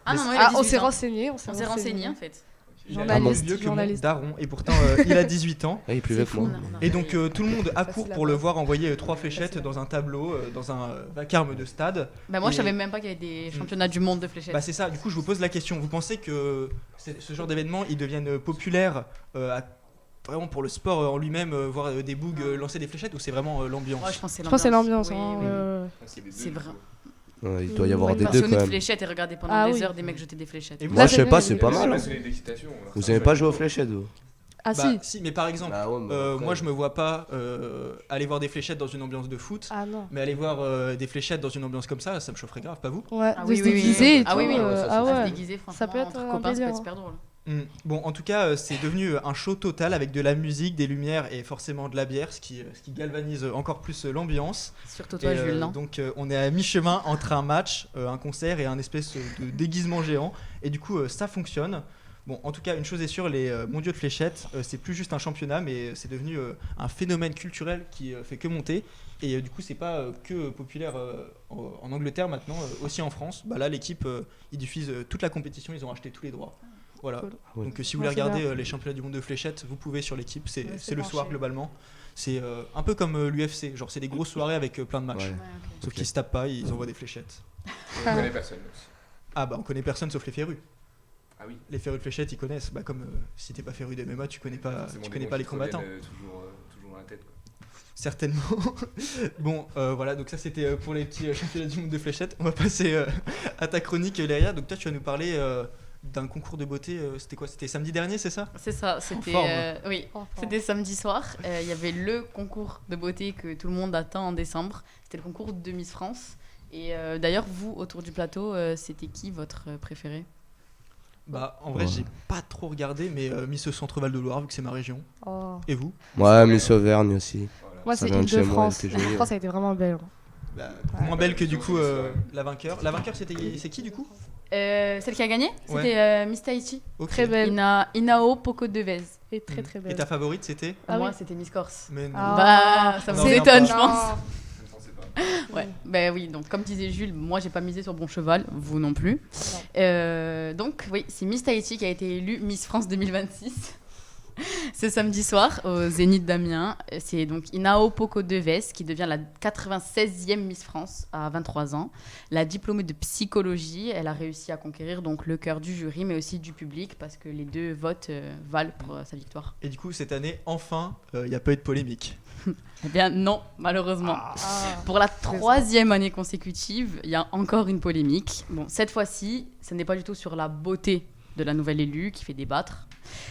[SPEAKER 3] Ah non,
[SPEAKER 1] Mais
[SPEAKER 3] il a
[SPEAKER 2] Ah, on
[SPEAKER 3] 18
[SPEAKER 2] s'est
[SPEAKER 3] ans.
[SPEAKER 2] renseigné.
[SPEAKER 3] On s'est renseigné en fait.
[SPEAKER 1] Il est
[SPEAKER 2] Journaliste,
[SPEAKER 1] plus vieux que mon
[SPEAKER 2] journaliste.
[SPEAKER 1] daron et pourtant il a 18 ans.
[SPEAKER 4] Ah, il est plus
[SPEAKER 2] C'est
[SPEAKER 4] vieux que
[SPEAKER 2] fou,
[SPEAKER 4] moi.
[SPEAKER 3] Non,
[SPEAKER 1] Et donc tout le monde accourt
[SPEAKER 2] Facile à
[SPEAKER 1] pour le
[SPEAKER 2] voir.
[SPEAKER 1] voir envoyer 3 fléchettes dans un tableau, dans un vacarme de stade.
[SPEAKER 3] Bah moi
[SPEAKER 1] Et-
[SPEAKER 3] je savais même pas qu'il y avait des championnats du monde de fléchettes.
[SPEAKER 1] Bah c'est ça, du coup je vous pose la question, vous pensez que ce genre d'événements ils deviennent populaires vraiment pour le sport en lui-même, voir des bougs lancer des fléchettes ou c'est vraiment l'ambiance?
[SPEAKER 3] Ouais, je pense que c'est
[SPEAKER 2] Je pense que c'est l'ambiance.
[SPEAKER 3] Oui,
[SPEAKER 2] hein,
[SPEAKER 3] oui, oui.
[SPEAKER 2] ouais.
[SPEAKER 3] C'est vrai.
[SPEAKER 4] Il doit y avoir
[SPEAKER 2] Ouais,
[SPEAKER 4] des deux
[SPEAKER 3] Passionné
[SPEAKER 4] quand
[SPEAKER 3] de
[SPEAKER 4] même.
[SPEAKER 3] fléchettes et regarder pendant
[SPEAKER 2] Ah
[SPEAKER 3] des
[SPEAKER 2] oui.
[SPEAKER 3] heures des mecs jeter des fléchettes.
[SPEAKER 1] Et vous,
[SPEAKER 4] Moi,
[SPEAKER 2] Là,
[SPEAKER 4] je sais
[SPEAKER 2] c'est
[SPEAKER 4] pas,
[SPEAKER 2] bien,
[SPEAKER 4] c'est
[SPEAKER 2] mais-
[SPEAKER 4] pas
[SPEAKER 5] C'est
[SPEAKER 4] mal. Hein.
[SPEAKER 5] passionné d'excitation.
[SPEAKER 4] Vous aimez pas jouer aux fléchettes, vous?
[SPEAKER 2] Ah
[SPEAKER 1] Bah,
[SPEAKER 2] si.
[SPEAKER 1] mais par exemple,
[SPEAKER 4] Bah ouais, mais après-
[SPEAKER 1] moi je me vois pas aller voir des fléchettes dans une ambiance de foot,
[SPEAKER 2] Ah non.
[SPEAKER 1] mais aller voir des fléchettes dans une ambiance comme ça me chaufferait grave, pas vous?
[SPEAKER 2] Ouais,
[SPEAKER 3] Ah
[SPEAKER 2] de
[SPEAKER 3] oui,
[SPEAKER 2] se
[SPEAKER 3] oui, oui.
[SPEAKER 2] déguiser et
[SPEAKER 3] Ah
[SPEAKER 2] tout.
[SPEAKER 3] oui, oui.
[SPEAKER 2] Ah
[SPEAKER 3] À se
[SPEAKER 2] ouais.
[SPEAKER 3] déguiser, franchement,
[SPEAKER 2] Ça peut être
[SPEAKER 3] entre
[SPEAKER 2] un
[SPEAKER 3] copains, ça peut
[SPEAKER 2] délire.
[SPEAKER 3] être super drôle.
[SPEAKER 1] Bon, en tout cas, c'est devenu un show total avec de la musique, des lumières et forcément de la bière, ce qui galvanise encore plus l'ambiance.
[SPEAKER 3] Surtout toi,
[SPEAKER 1] Et,
[SPEAKER 3] Jules, non?
[SPEAKER 1] donc on est à mi-chemin entre un match, un concert et un espèce de déguisement géant. Et du coup, ça fonctionne. Bon, en tout cas, une chose est sûre, les mondiaux de fléchettes, c'est plus juste un championnat, mais c'est devenu un phénomène culturel qui fait que monter. Et du coup, c'est pas que populaire en Angleterre maintenant, aussi en France. Bah, là, l'équipe, ils diffusent toute la compétition, ils ont acheté tous les droits. Voilà.
[SPEAKER 2] Cool.
[SPEAKER 4] Ouais.
[SPEAKER 1] Donc si vous
[SPEAKER 2] Ouais,
[SPEAKER 1] voulez
[SPEAKER 2] c'est
[SPEAKER 1] regarder
[SPEAKER 2] bien.
[SPEAKER 1] les championnats du monde de fléchettes, vous pouvez sur l'équipe. C'est
[SPEAKER 2] Ouais,
[SPEAKER 1] c'est le
[SPEAKER 2] branché.
[SPEAKER 1] soir globalement. C'est un peu comme l'UFC. Genre, c'est des grosses soirées avec plein de matchs.
[SPEAKER 4] Ouais.
[SPEAKER 3] Ouais, ok.
[SPEAKER 1] Sauf qu'ils se tapent pas, ils envoient des fléchettes.
[SPEAKER 5] On connaît personne. aussi.
[SPEAKER 1] Ah bah on connaît personne sauf les férus.
[SPEAKER 5] Ah oui.
[SPEAKER 1] Les férus de fléchettes ils connaissent. Bah comme si t'es pas féru d'MMA tu connais pas,
[SPEAKER 5] Forcément
[SPEAKER 1] tu
[SPEAKER 5] des
[SPEAKER 1] connais
[SPEAKER 5] noms
[SPEAKER 1] pas les
[SPEAKER 5] qui te
[SPEAKER 1] combattants.
[SPEAKER 5] reviennent, toujours dans la tête. Quoi.
[SPEAKER 1] Certainement. Bon voilà donc ça c'était pour les petits championnats du monde de fléchettes. On va passer à ta chronique Léa. Donc toi tu vas nous parler d'un concours de beauté. C'était quoi? C'était samedi dernier c'est ça?
[SPEAKER 3] C'est ça, c'était
[SPEAKER 1] forme.
[SPEAKER 3] oui,
[SPEAKER 2] Enfin.
[SPEAKER 3] c'était samedi soir. Il y avait le concours de beauté que tout le monde attend en décembre. C'était le concours de Miss France. Et d'ailleurs, vous, autour du plateau, c'était qui votre préféré?
[SPEAKER 1] Bah en vrai
[SPEAKER 4] Ouais.
[SPEAKER 1] j'ai pas trop regardé mais Miss Centre-Val de Loire vu que c'est ma région.
[SPEAKER 2] Oh.
[SPEAKER 1] Et vous?
[SPEAKER 4] Ouais, Miss Auvergne aussi.
[SPEAKER 5] Voilà.
[SPEAKER 2] Moi,
[SPEAKER 4] Ça
[SPEAKER 2] c'est
[SPEAKER 4] vient de chez moi,
[SPEAKER 2] Île-de-France.
[SPEAKER 4] elle était jolie,
[SPEAKER 2] L'Île-de-France a été vraiment belle.
[SPEAKER 1] Bah,
[SPEAKER 2] Ouais.
[SPEAKER 1] moins belle que du coup
[SPEAKER 5] Ouais.
[SPEAKER 1] la vainqueur. La vainqueur c'est qui du coup?
[SPEAKER 3] Celle qui a gagné,
[SPEAKER 1] Ouais.
[SPEAKER 3] c'était Miss Tahiti.
[SPEAKER 1] Ok.
[SPEAKER 2] Très belle.
[SPEAKER 3] Inao Poco Devez.
[SPEAKER 2] Et très très
[SPEAKER 1] Et
[SPEAKER 2] belle.
[SPEAKER 1] ta favorite c'était?
[SPEAKER 2] Ah
[SPEAKER 3] Moi,
[SPEAKER 2] oui.
[SPEAKER 3] c'était Miss Corse.
[SPEAKER 1] Mais non.
[SPEAKER 2] Ah.
[SPEAKER 3] Bah, ça
[SPEAKER 1] Non,
[SPEAKER 3] vous
[SPEAKER 1] non,
[SPEAKER 3] étonne,
[SPEAKER 1] pas.
[SPEAKER 3] je pense.
[SPEAKER 2] Non.
[SPEAKER 5] Je ne pensais pas.
[SPEAKER 3] Ouais, bah oui, donc comme disait Jules, moi j'ai pas misé sur bon cheval, vous non plus. Donc oui, c'est Miss Tahiti qui a été élue Miss France 2026 ce samedi soir au Zénith d'Amiens. C'est donc Inao Poco Devez qui devient la 96e Miss France à 23 ans. La diplômée de psychologie, elle a réussi à conquérir donc le cœur du jury mais aussi du public parce que les deux votes valent pour sa victoire.
[SPEAKER 1] Et du coup, cette année, enfin, il n'y a pas eu de polémique.
[SPEAKER 3] Eh bien non, malheureusement.
[SPEAKER 2] Ah.
[SPEAKER 3] Pour la 3e année consécutive, il y a encore une polémique. Bon, cette fois-ci, ce n'est pas du tout sur la beauté de la nouvelle élue qui fait débattre.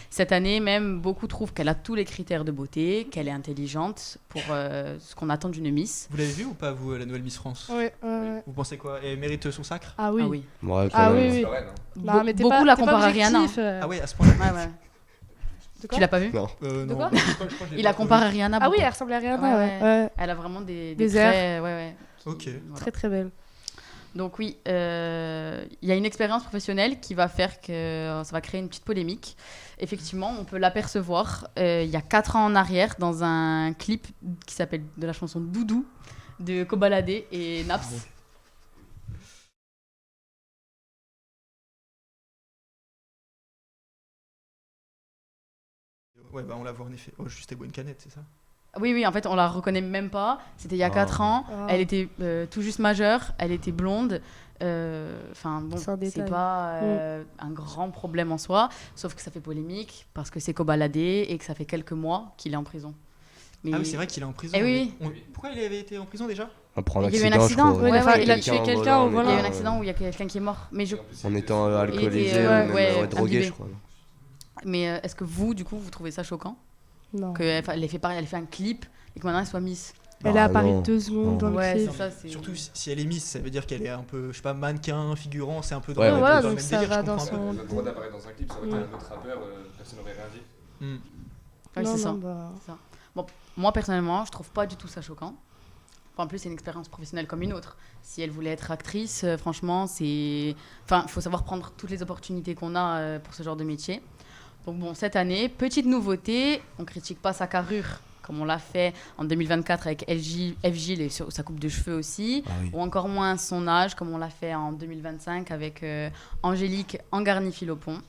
[SPEAKER 3] Cette année, même, beaucoup trouvent qu'elle a tous les critères de beauté, qu'elle est intelligente pour ce qu'on attend d'une Miss.
[SPEAKER 1] Vous l'avez vu ou pas, vous, la nouvelle Miss France?
[SPEAKER 2] Ouais, ouais, ouais.
[SPEAKER 1] Vous pensez quoi? Elle mérite son sacre?
[SPEAKER 2] Ah oui.
[SPEAKER 3] Ah oui.
[SPEAKER 4] Ouais, quand
[SPEAKER 2] Ah
[SPEAKER 4] même.
[SPEAKER 2] oui, oui.
[SPEAKER 5] C'est Lorraine, hein.
[SPEAKER 2] Non, mais t'es
[SPEAKER 3] Beaucoup
[SPEAKER 2] pas,
[SPEAKER 3] la
[SPEAKER 2] t'es pas
[SPEAKER 3] comparent à Rihanna.
[SPEAKER 2] objectif,
[SPEAKER 1] Ah ouais, à ce point-là?
[SPEAKER 3] Ouais, ouais.
[SPEAKER 2] De quoi
[SPEAKER 3] Tu l'as pas vu?
[SPEAKER 4] Non.
[SPEAKER 2] De
[SPEAKER 1] Non.
[SPEAKER 2] quoi
[SPEAKER 1] Je crois que je l'ai
[SPEAKER 3] Il
[SPEAKER 1] pas
[SPEAKER 3] la
[SPEAKER 1] trop
[SPEAKER 3] compare
[SPEAKER 1] vu.
[SPEAKER 3] à Rihanna.
[SPEAKER 2] Ah oui,
[SPEAKER 3] beaucoup.
[SPEAKER 2] elle ressemble à Rihanna,
[SPEAKER 3] Ouais,
[SPEAKER 2] ouais.
[SPEAKER 3] ouais.
[SPEAKER 2] Ouais.
[SPEAKER 3] Elle a vraiment des
[SPEAKER 2] Des
[SPEAKER 3] traits, ouais, ouais.
[SPEAKER 1] Ok.
[SPEAKER 3] Voilà.
[SPEAKER 2] Très très belle.
[SPEAKER 3] Donc oui, il y a une expérience professionnelle qui va faire que ça va créer une petite polémique. Effectivement, on peut l'apercevoir il y a 4 ans en arrière dans un clip qui s'appelle de la chanson Doudou de Kobalade et Naps.
[SPEAKER 1] Ouais, bah on la voit en effet. Oh, juste elle boit une canette, c'est ça?
[SPEAKER 3] Oui, oui, en fait, on la reconnaît même pas. C'était il y a
[SPEAKER 4] Ah.
[SPEAKER 3] 4 ans.
[SPEAKER 2] Ah.
[SPEAKER 3] Elle était tout juste majeure. Elle était blonde. Enfin, bon,
[SPEAKER 2] C'est un
[SPEAKER 3] c'est
[SPEAKER 2] détail.
[SPEAKER 3] pas un grand problème en soi. Sauf que ça fait polémique parce que c'est Kobalade et que ça fait quelques mois qu'il est en prison. Mais
[SPEAKER 1] Ah oui, c'est vrai qu'il est en prison.
[SPEAKER 3] Eh oui,
[SPEAKER 1] mais Pourquoi il avait été en prison déjà?
[SPEAKER 4] Après un
[SPEAKER 3] Il y a eu un
[SPEAKER 4] accident, je
[SPEAKER 3] accident,
[SPEAKER 4] crois.
[SPEAKER 3] ouais,
[SPEAKER 2] enfin, il a
[SPEAKER 3] tué
[SPEAKER 2] quelqu'un au
[SPEAKER 3] il y a eu
[SPEAKER 2] volant.
[SPEAKER 3] un accident où il y a quelqu'un qui est mort. Mais,
[SPEAKER 5] Et en plus,
[SPEAKER 4] En
[SPEAKER 5] il
[SPEAKER 4] étant
[SPEAKER 5] était
[SPEAKER 4] alcoolisé
[SPEAKER 3] était,
[SPEAKER 4] ou même
[SPEAKER 3] ouais,
[SPEAKER 4] drogué,
[SPEAKER 3] imbibé.
[SPEAKER 4] je crois.
[SPEAKER 3] mais est-ce que vous, du coup, vous trouvez ça choquant
[SPEAKER 2] Non.
[SPEAKER 3] qu'elle ait fait pareil, elle fait un clip et que maintenant elle soit Miss?
[SPEAKER 2] Elle est
[SPEAKER 4] Ah,
[SPEAKER 2] apparue
[SPEAKER 4] non.
[SPEAKER 2] 2 secondes dans le
[SPEAKER 3] Ouais,
[SPEAKER 2] clip.
[SPEAKER 3] c'est ça. C'est...
[SPEAKER 1] Surtout si elle est Miss, ça veut dire qu'elle est un peu, je sais pas, mannequin, figurant, c'est un peu dans,
[SPEAKER 4] Ouais,
[SPEAKER 1] le-
[SPEAKER 4] ouais,
[SPEAKER 1] dans
[SPEAKER 2] voilà,
[SPEAKER 1] le
[SPEAKER 2] donc
[SPEAKER 1] même
[SPEAKER 2] ça
[SPEAKER 1] délire,
[SPEAKER 2] va
[SPEAKER 1] je
[SPEAKER 2] dans
[SPEAKER 1] comprends un
[SPEAKER 2] son-
[SPEAKER 5] le droit d'apparaître dans un clip, ça aurait été
[SPEAKER 2] Ouais.
[SPEAKER 5] un autre rappeur, personne n'aurait réagi.
[SPEAKER 1] peu.
[SPEAKER 3] Ouais,
[SPEAKER 2] Non,
[SPEAKER 3] c'est ça.
[SPEAKER 2] non, bah,
[SPEAKER 3] Bon, moi personnellement, je trouve pas du tout ça choquant. Enfin, en plus, c'est une expérience professionnelle comme une autre. Si elle voulait être actrice, franchement, c'est. Enfin, il faut savoir prendre toutes les opportunités qu'on a pour ce genre de métier. Donc bon, cette année, petite nouveauté, on critique pas sa carrure comme on l'a fait en 2024 avec FJ et sa coupe de cheveux aussi,
[SPEAKER 4] Ah oui.
[SPEAKER 3] ou encore moins son âge comme on l'a fait en 2025 avec Angélique Angarni-Philopon.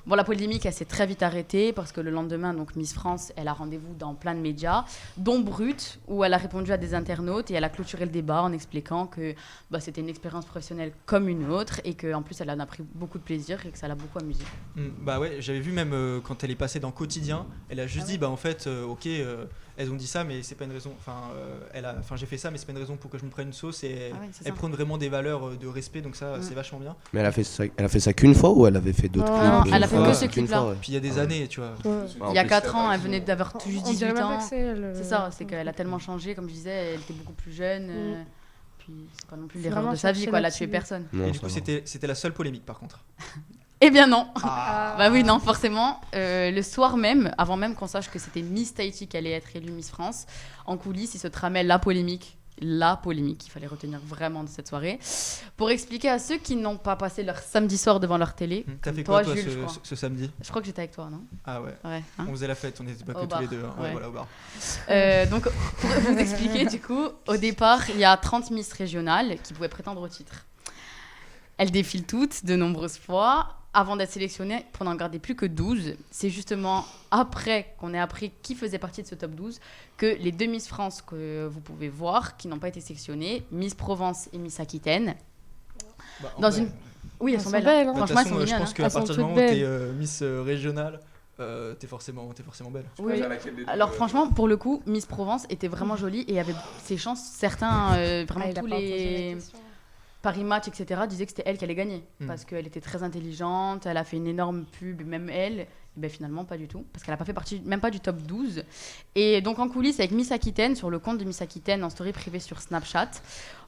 [SPEAKER 3] Bon, la polémique, elle s'est très vite arrêtée parce que le lendemain, donc Miss France, elle a rendez-vous dans plein de médias, dont Brut, où elle a répondu à des internautes et elle a clôturé le débat en expliquant que c'était une expérience professionnelle comme une autre et qu'en plus, elle en a pris beaucoup de plaisir et que ça l'a beaucoup amusée.
[SPEAKER 1] Bah ouais, j'avais vu même quand elle est passée dans Quotidien, elle a juste
[SPEAKER 3] Ah
[SPEAKER 1] dit, bah en fait, ok, elles ont dit ça, mais c'est pas une raison. Enfin, j'ai fait ça, mais c'est pas une raison pour que je me prenne une sauce. Et
[SPEAKER 3] Ah ouais, c'est
[SPEAKER 1] elles
[SPEAKER 3] ça.
[SPEAKER 1] prônent vraiment des valeurs de respect, donc ça,
[SPEAKER 3] Mm.
[SPEAKER 1] c'est vachement bien.
[SPEAKER 4] Mais elle a fait ça qu'une fois ou elle avait fait d'autres
[SPEAKER 2] Non,
[SPEAKER 4] clips
[SPEAKER 3] elle a fait
[SPEAKER 1] que
[SPEAKER 3] ce
[SPEAKER 4] qu'une
[SPEAKER 3] clip-là.
[SPEAKER 4] fois, ouais.
[SPEAKER 1] Puis il y a des années, tu vois.
[SPEAKER 2] Ouais.
[SPEAKER 3] Il y a 4 ans, elle venait d'avoir tout juste
[SPEAKER 2] On dirait
[SPEAKER 3] 18
[SPEAKER 2] même pas
[SPEAKER 3] ans.
[SPEAKER 2] que c'est elle.
[SPEAKER 3] C'est ça, c'est qu'elle a tellement changé, comme je disais, elle était beaucoup plus jeune. Puis c'est pas non plus
[SPEAKER 2] Faut
[SPEAKER 3] l'erreur
[SPEAKER 2] vraiment
[SPEAKER 3] de sa vie,
[SPEAKER 2] chercher
[SPEAKER 3] quoi. Elle a
[SPEAKER 2] la
[SPEAKER 3] tué
[SPEAKER 2] petite-
[SPEAKER 3] personne.
[SPEAKER 4] Non,
[SPEAKER 1] Et du
[SPEAKER 4] ça
[SPEAKER 1] coup,
[SPEAKER 4] va.
[SPEAKER 1] c'était la seule polémique, par contre.
[SPEAKER 3] Eh bien non.
[SPEAKER 1] Ah.
[SPEAKER 3] Bah oui, non, forcément. Le soir même, avant même qu'on sache que c'était Miss Tahiti qui allait être élue Miss France, en coulisses, il se tramait la polémique. La polémique qu'il fallait retenir vraiment de cette soirée. Pour expliquer à ceux qui n'ont pas passé leur samedi soir devant leur télé.
[SPEAKER 1] T'as
[SPEAKER 3] comme
[SPEAKER 1] fait quoi, toi,
[SPEAKER 3] Jules, je crois.
[SPEAKER 1] ce samedi?
[SPEAKER 3] Je crois que j'étais avec toi, non?
[SPEAKER 1] Ah ouais.
[SPEAKER 3] Ouais. hein.
[SPEAKER 1] On faisait la fête, on n'était pas
[SPEAKER 3] Au
[SPEAKER 1] que
[SPEAKER 3] bar,
[SPEAKER 1] tous les deux. Hein. Ouais,
[SPEAKER 3] ouais.
[SPEAKER 1] voilà, au bar.
[SPEAKER 3] Donc, pour vous expliquer, du coup, au départ, il y a 30 Miss régionales qui pouvaient prétendre au titre. Elles défilent toutes de nombreuses fois avant d'être sélectionnées pour n'en garder plus que 12. C'est justement après qu'on ait appris qui faisait partie de ce top 12 que les 2 Miss France que vous pouvez voir, qui n'ont pas été sélectionnées, Miss Provence et Miss Aquitaine.
[SPEAKER 1] Bah,
[SPEAKER 3] Dans
[SPEAKER 1] ouais.
[SPEAKER 3] une- Oui, elles sont belles.
[SPEAKER 2] belles,
[SPEAKER 3] hein.
[SPEAKER 2] hein.
[SPEAKER 1] Bah, de toute
[SPEAKER 3] Franchement, elles
[SPEAKER 1] façon,
[SPEAKER 3] sont
[SPEAKER 1] je
[SPEAKER 3] mignonnes.
[SPEAKER 1] pense
[SPEAKER 3] hein.
[SPEAKER 1] qu'à
[SPEAKER 2] Elles sont
[SPEAKER 1] partir du
[SPEAKER 2] toutes
[SPEAKER 1] moment où t'es
[SPEAKER 2] belles.
[SPEAKER 1] Miss régionale, t'es forcément belle.
[SPEAKER 5] Tu
[SPEAKER 3] Oui.
[SPEAKER 5] préfères laquelle des deux,
[SPEAKER 3] Alors franchement, pour le coup, Miss Provence était vraiment jolie et avait ses chances. Certains, vraiment
[SPEAKER 2] Ah, il a
[SPEAKER 3] tous
[SPEAKER 2] pas posé la
[SPEAKER 3] les
[SPEAKER 2] question.
[SPEAKER 3] Paris Match, etc., disaient que c'était elle qui allait gagner.
[SPEAKER 1] Mm.
[SPEAKER 3] Parce qu'elle était très intelligente, elle a fait une énorme pub, et même elle. Et ben finalement, pas du tout. Parce qu'elle n'a pas fait partie, même pas du top 12. Et donc en coulisses, avec Miss Aquitaine, sur le compte de Miss Aquitaine, en story privée sur Snapchat,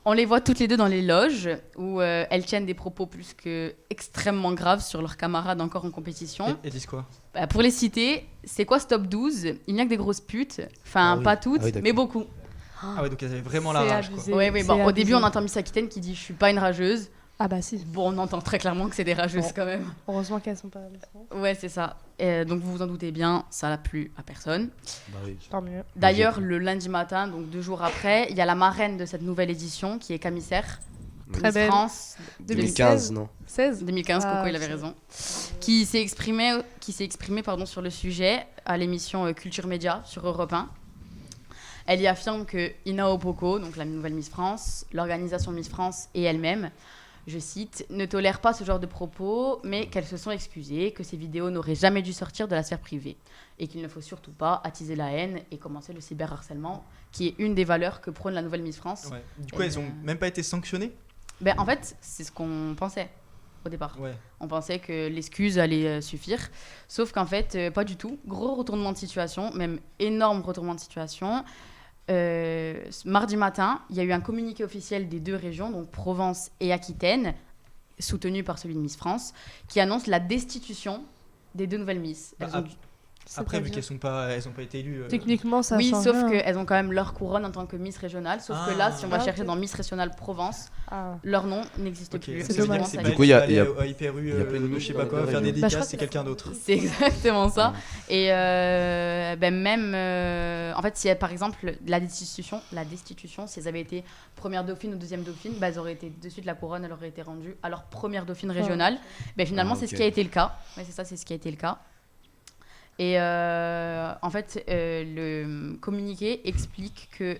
[SPEAKER 3] on les voit toutes les deux dans les loges où elles tiennent des propos plus que extrêmement graves sur leurs camarades encore en compétition.
[SPEAKER 1] Et disent quoi?
[SPEAKER 3] Bah, pour les citer, c'est quoi ce top 12? Il n'y a que des grosses putes. Enfin,
[SPEAKER 4] Ah oui.
[SPEAKER 3] pas toutes,
[SPEAKER 4] Ah oui, d'accord.
[SPEAKER 3] mais beaucoup.
[SPEAKER 1] Ah ouais, donc elles avaient vraiment la
[SPEAKER 2] C'est
[SPEAKER 1] rage, quoi.
[SPEAKER 2] abusé.
[SPEAKER 3] Oui, oui,
[SPEAKER 2] C'est
[SPEAKER 3] bon, au
[SPEAKER 2] abusé.
[SPEAKER 3] début, on entend Miss Aquitaine qui dit « je suis pas une rageuse ».
[SPEAKER 2] Ah bah si.
[SPEAKER 3] Bon, on entend très clairement que c'est des rageuses
[SPEAKER 2] Bon.
[SPEAKER 3] quand même.
[SPEAKER 2] Heureusement qu'elles sont pas là.
[SPEAKER 3] Ouais, c'est ça. Donc vous vous en doutez bien, ça n'a plu à personne.
[SPEAKER 4] Bah oui.
[SPEAKER 2] Tant mieux.
[SPEAKER 3] D'ailleurs, le lundi matin, donc 2 jours après, il y a la marraine de cette nouvelle édition qui est Camissaire.
[SPEAKER 2] Très
[SPEAKER 3] Miss
[SPEAKER 2] belle.
[SPEAKER 3] France
[SPEAKER 4] 2015, non
[SPEAKER 2] 16
[SPEAKER 3] 2015,
[SPEAKER 2] Ah,
[SPEAKER 3] Coco, il avait
[SPEAKER 2] ok.
[SPEAKER 3] raison. Qui s'est exprimé sur le sujet à l'émission Culture Média sur Europe 1. Elle y affirme que Ina Opoko, donc la nouvelle Miss France, l'organisation Miss France et elle-même, je cite, ne tolèrent pas ce genre de propos, mais qu'elles se sont excusées, que ces vidéos n'auraient jamais dû sortir de la sphère privée et qu'il ne faut surtout pas attiser la haine et commencer le cyberharcèlement, qui est une des valeurs que prône la nouvelle Miss France.
[SPEAKER 1] Ouais. Du coup, elles ont même pas été sanctionnées?
[SPEAKER 3] Ben, en fait, c'est ce qu'on pensait au départ.
[SPEAKER 1] Ouais.
[SPEAKER 3] On pensait que l'excuse allait suffire. Sauf qu'en fait, pas du tout. Gros retournement de situation, même énorme retournement de situation. Mardi matin, il y a eu un communiqué officiel des 2 régions, donc Provence et Aquitaine, soutenu par celui de Miss France, qui annonce la destitution des 2 nouvelles Miss. Elles
[SPEAKER 1] Bah,
[SPEAKER 3] ont-
[SPEAKER 1] Après, vu
[SPEAKER 2] C'est-à-dire
[SPEAKER 1] elles ont pas été élues.
[SPEAKER 2] Techniquement, ça
[SPEAKER 3] Oui,
[SPEAKER 2] change
[SPEAKER 3] sauf
[SPEAKER 2] rien.
[SPEAKER 3] qu'elles ont quand même leur couronne en tant que Miss régionale. Sauf que là, si on va
[SPEAKER 2] Ah,
[SPEAKER 3] chercher
[SPEAKER 2] ok.
[SPEAKER 3] dans Miss régionale Provence,
[SPEAKER 2] Ah.
[SPEAKER 3] leur nom n'existe
[SPEAKER 1] Ok,
[SPEAKER 3] plus.
[SPEAKER 1] ça
[SPEAKER 2] C'est
[SPEAKER 1] veut dire
[SPEAKER 2] dommage.
[SPEAKER 1] que c'est
[SPEAKER 3] Ça
[SPEAKER 1] pas
[SPEAKER 3] y est.
[SPEAKER 4] Du coup, il y a-
[SPEAKER 1] elle qui
[SPEAKER 4] il y a-
[SPEAKER 1] va aller au HyperU,
[SPEAKER 4] il y a plein de
[SPEAKER 1] de je sais
[SPEAKER 4] Miss
[SPEAKER 1] pas
[SPEAKER 4] dans
[SPEAKER 1] quoi,
[SPEAKER 4] les
[SPEAKER 1] faire des
[SPEAKER 4] régions.
[SPEAKER 2] Bah, je crois
[SPEAKER 1] dédicaces,
[SPEAKER 2] que
[SPEAKER 1] c'est quelqu'un d'autre.
[SPEAKER 3] C'est exactement ça. Et ben même, en fait, si par exemple la destitution, si elles avaient été première dauphine ou deuxième dauphine, bah, elles auraient été de suite la couronne, elle aurait été rendue à leur première dauphine régionale. Ben finalement,
[SPEAKER 4] Ah,
[SPEAKER 3] c'est ce
[SPEAKER 4] ok.
[SPEAKER 3] qui a été le cas. Ouais, c'est ça, c'est ce qui a été le cas. Et en fait, le communiqué explique que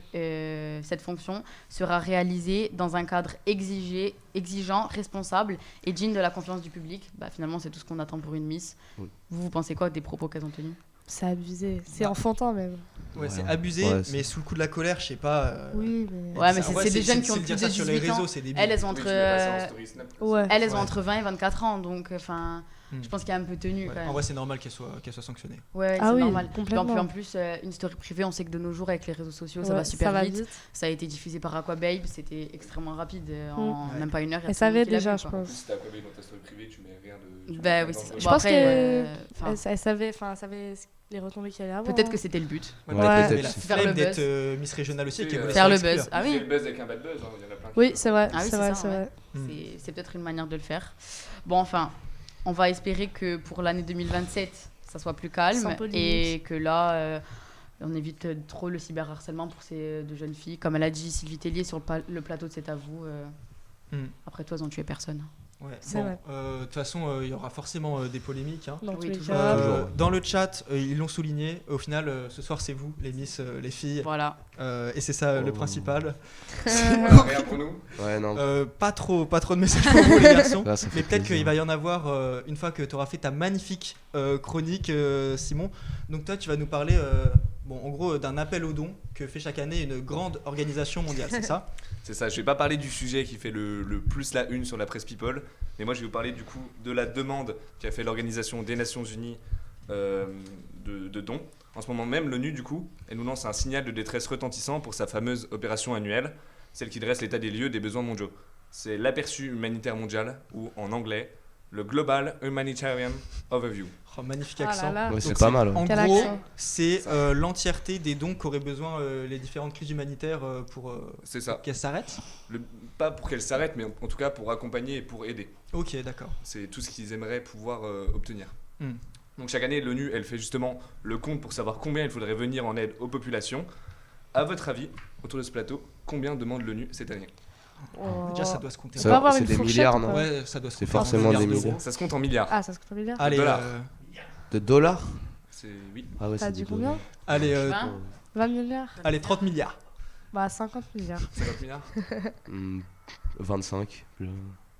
[SPEAKER 3] cette fonction sera réalisée dans un cadre exigeant, responsable et digne de la confiance du public. Bah, finalement, c'est tout ce qu'on attend pour une Miss.
[SPEAKER 4] Oui.
[SPEAKER 3] Vous pensez quoi des propos qu'elles ont tenus?
[SPEAKER 2] C'est abusé. C'est
[SPEAKER 1] Bah.
[SPEAKER 2] enfantin même.
[SPEAKER 1] Ouais, c'est
[SPEAKER 4] Ouais.
[SPEAKER 1] abusé,
[SPEAKER 4] Ouais,
[SPEAKER 1] mais sous le coup de la colère, je sais pas.
[SPEAKER 2] Oui, mais.
[SPEAKER 3] Ouais, mais
[SPEAKER 1] en
[SPEAKER 3] c'est
[SPEAKER 1] vrai,
[SPEAKER 3] des jeunes qui ont
[SPEAKER 1] de
[SPEAKER 3] plus
[SPEAKER 1] dire
[SPEAKER 3] de
[SPEAKER 1] ça sur les
[SPEAKER 3] 18 ans.
[SPEAKER 1] réseaux, c'est débile.
[SPEAKER 3] Elles ont
[SPEAKER 5] Oui,
[SPEAKER 3] entre,
[SPEAKER 5] tu mets pas ça en story snap. quoi.
[SPEAKER 2] Ouais.
[SPEAKER 3] elles ont
[SPEAKER 1] Ouais.
[SPEAKER 3] entre 20 et 24 ans, donc enfin,
[SPEAKER 1] Hmm.
[SPEAKER 3] je pense qu'il y a un peu tenu
[SPEAKER 1] Ouais,
[SPEAKER 3] quand même.
[SPEAKER 1] en vrai, c'est normal qu'elle soit sanctionnée.
[SPEAKER 3] Ouais,
[SPEAKER 2] Ah
[SPEAKER 3] c'est
[SPEAKER 2] oui,
[SPEAKER 3] normal.
[SPEAKER 2] complètement.
[SPEAKER 3] Puis en plus, une story privée, on sait que de nos jours, avec les réseaux sociaux, ça
[SPEAKER 2] Ouais,
[SPEAKER 3] va super
[SPEAKER 2] va
[SPEAKER 3] vite. Ça a été diffusé par Aquababe, c'était extrêmement rapide, en
[SPEAKER 1] Ouais.
[SPEAKER 3] même pas une heure. il y a
[SPEAKER 2] Elle
[SPEAKER 3] tout le monde
[SPEAKER 2] savait
[SPEAKER 3] qui l'a
[SPEAKER 2] déjà,
[SPEAKER 3] vu,
[SPEAKER 2] je
[SPEAKER 3] quoi.
[SPEAKER 5] En plus,
[SPEAKER 2] pense.
[SPEAKER 5] si t'as Aquababe dans ta story privée, tu mets rien de. tu
[SPEAKER 3] Bah
[SPEAKER 5] mets
[SPEAKER 3] oui,
[SPEAKER 5] rien
[SPEAKER 3] c'est ça.
[SPEAKER 5] dans le-
[SPEAKER 2] Je
[SPEAKER 3] Bon,
[SPEAKER 2] pense
[SPEAKER 3] après,
[SPEAKER 2] que-
[SPEAKER 3] enfin,
[SPEAKER 2] Elle savait, enfin, elle savait les retombées qu'il allait avoir.
[SPEAKER 3] peut-être
[SPEAKER 2] hein.
[SPEAKER 3] que c'était le but.
[SPEAKER 1] Ouais,
[SPEAKER 4] Ouais,
[SPEAKER 1] mais
[SPEAKER 4] peut-être.
[SPEAKER 1] la
[SPEAKER 3] Faire le
[SPEAKER 1] flemme
[SPEAKER 3] buzz.
[SPEAKER 1] d'être Miss Régionale aussi, et qu'elle voulait
[SPEAKER 3] Faire
[SPEAKER 1] se
[SPEAKER 3] le
[SPEAKER 1] exclure.
[SPEAKER 3] buzz. Ah
[SPEAKER 5] Tu fais
[SPEAKER 3] oui,
[SPEAKER 5] le buzz avec un bad buzz, hein, il y en a plein qui
[SPEAKER 2] Oui,
[SPEAKER 5] font ça.
[SPEAKER 2] c'est vrai.
[SPEAKER 3] Ah oui,
[SPEAKER 2] c'est
[SPEAKER 3] c'est
[SPEAKER 2] vrai,
[SPEAKER 3] ça,
[SPEAKER 2] c'est
[SPEAKER 3] ouais.
[SPEAKER 2] vrai.
[SPEAKER 1] Hmm.
[SPEAKER 3] c'est peut-être une manière de le faire. Bon, enfin, on va espérer que pour l'année 2027, ça soit plus calme
[SPEAKER 2] Sans polémique.
[SPEAKER 3] et que là, on évite trop le cyberharcèlement pour ces 2 jeunes filles. Comme elle a dit Sylvie Tellier sur le plateau de C'est à vous.
[SPEAKER 1] Hmm.
[SPEAKER 3] Après toi, ils ont tué personne.
[SPEAKER 1] Ouais.
[SPEAKER 2] C'est
[SPEAKER 1] Bon,
[SPEAKER 2] vrai.
[SPEAKER 1] de toute façon, il y aura forcément des polémiques. Hein.
[SPEAKER 2] Dans
[SPEAKER 3] Oui,
[SPEAKER 2] tous les
[SPEAKER 3] toujours.
[SPEAKER 2] cas.
[SPEAKER 4] Toujours.
[SPEAKER 1] Dans le chat, ils l'ont souligné. Au final, ce soir, c'est vous, les Miss, les filles.
[SPEAKER 3] Voilà.
[SPEAKER 1] Et c'est ça le
[SPEAKER 4] Oh.
[SPEAKER 1] principal.
[SPEAKER 5] Rien pour nous.
[SPEAKER 4] Ouais, non.
[SPEAKER 1] Pas trop de messages pour vous, les garçons.
[SPEAKER 4] Là, ça fait
[SPEAKER 1] Mais peut-être
[SPEAKER 4] plaisir.
[SPEAKER 1] qu'il va y en avoir une fois que tu auras fait ta magnifique chronique, Simon. Donc toi, tu vas nous parler bon, en gros, d'un appel aux dons que fait chaque année une grande organisation mondiale, c'est ça?
[SPEAKER 5] C'est ça, je vais pas parler du sujet qui fait le plus la une sur la presse People, mais moi je vais vous parler du coup de la demande qu'a fait l'Organisation des Nations Unies de dons. En ce moment même, l'ONU, du coup, elle nous lance un signal de détresse retentissant pour sa fameuse opération annuelle, celle qui dresse l'état des lieux des besoins mondiaux. C'est l'aperçu humanitaire mondial, ou en anglais, le Global Humanitarian Overview.
[SPEAKER 1] Oh, magnifique
[SPEAKER 2] Ah là
[SPEAKER 1] accent.
[SPEAKER 2] là.
[SPEAKER 4] Ouais, c'est
[SPEAKER 1] Donc
[SPEAKER 4] pas mal.
[SPEAKER 1] En
[SPEAKER 2] Quel
[SPEAKER 1] gros,
[SPEAKER 2] accent.
[SPEAKER 1] c'est l'entièreté des dons qu'auraient besoin les différentes crises humanitaires pour
[SPEAKER 5] C'est ça.
[SPEAKER 1] qu'elles s'arrêtent.
[SPEAKER 5] Pas pour qu'elle s'arrête, mais en tout cas pour accompagner et pour aider.
[SPEAKER 1] Ok, d'accord.
[SPEAKER 5] C'est tout ce qu'ils aimeraient pouvoir obtenir.
[SPEAKER 1] Hmm.
[SPEAKER 5] Donc chaque année, l'ONU, elle fait justement le compte pour savoir combien il faudrait venir en aide aux populations. À votre avis, autour de ce plateau, combien demande l'ONU cette année?
[SPEAKER 2] Oh.
[SPEAKER 1] Déjà, ça doit se compter.
[SPEAKER 2] On peut avoir
[SPEAKER 4] c'est
[SPEAKER 2] une
[SPEAKER 4] des
[SPEAKER 2] fourchette
[SPEAKER 4] milliards,
[SPEAKER 2] ou pas
[SPEAKER 4] non?
[SPEAKER 1] Ouais, ça doit se
[SPEAKER 4] C'est
[SPEAKER 1] compter en
[SPEAKER 4] forcément des
[SPEAKER 1] d'euros.
[SPEAKER 4] milliards.
[SPEAKER 5] Ça se compte en milliards.
[SPEAKER 2] Ah, ça se compte bien.
[SPEAKER 1] Allez,
[SPEAKER 5] dollars.
[SPEAKER 4] De dollars?
[SPEAKER 5] C'est oui.
[SPEAKER 4] Ah ouais,
[SPEAKER 2] T'as
[SPEAKER 4] c'est
[SPEAKER 2] dit
[SPEAKER 4] des
[SPEAKER 2] combien
[SPEAKER 4] dollars.
[SPEAKER 1] allez,
[SPEAKER 2] 20 milliards.
[SPEAKER 1] allez, 30 milliards.
[SPEAKER 2] Bah, 50 milliards.
[SPEAKER 5] 50 milliards.
[SPEAKER 4] 25.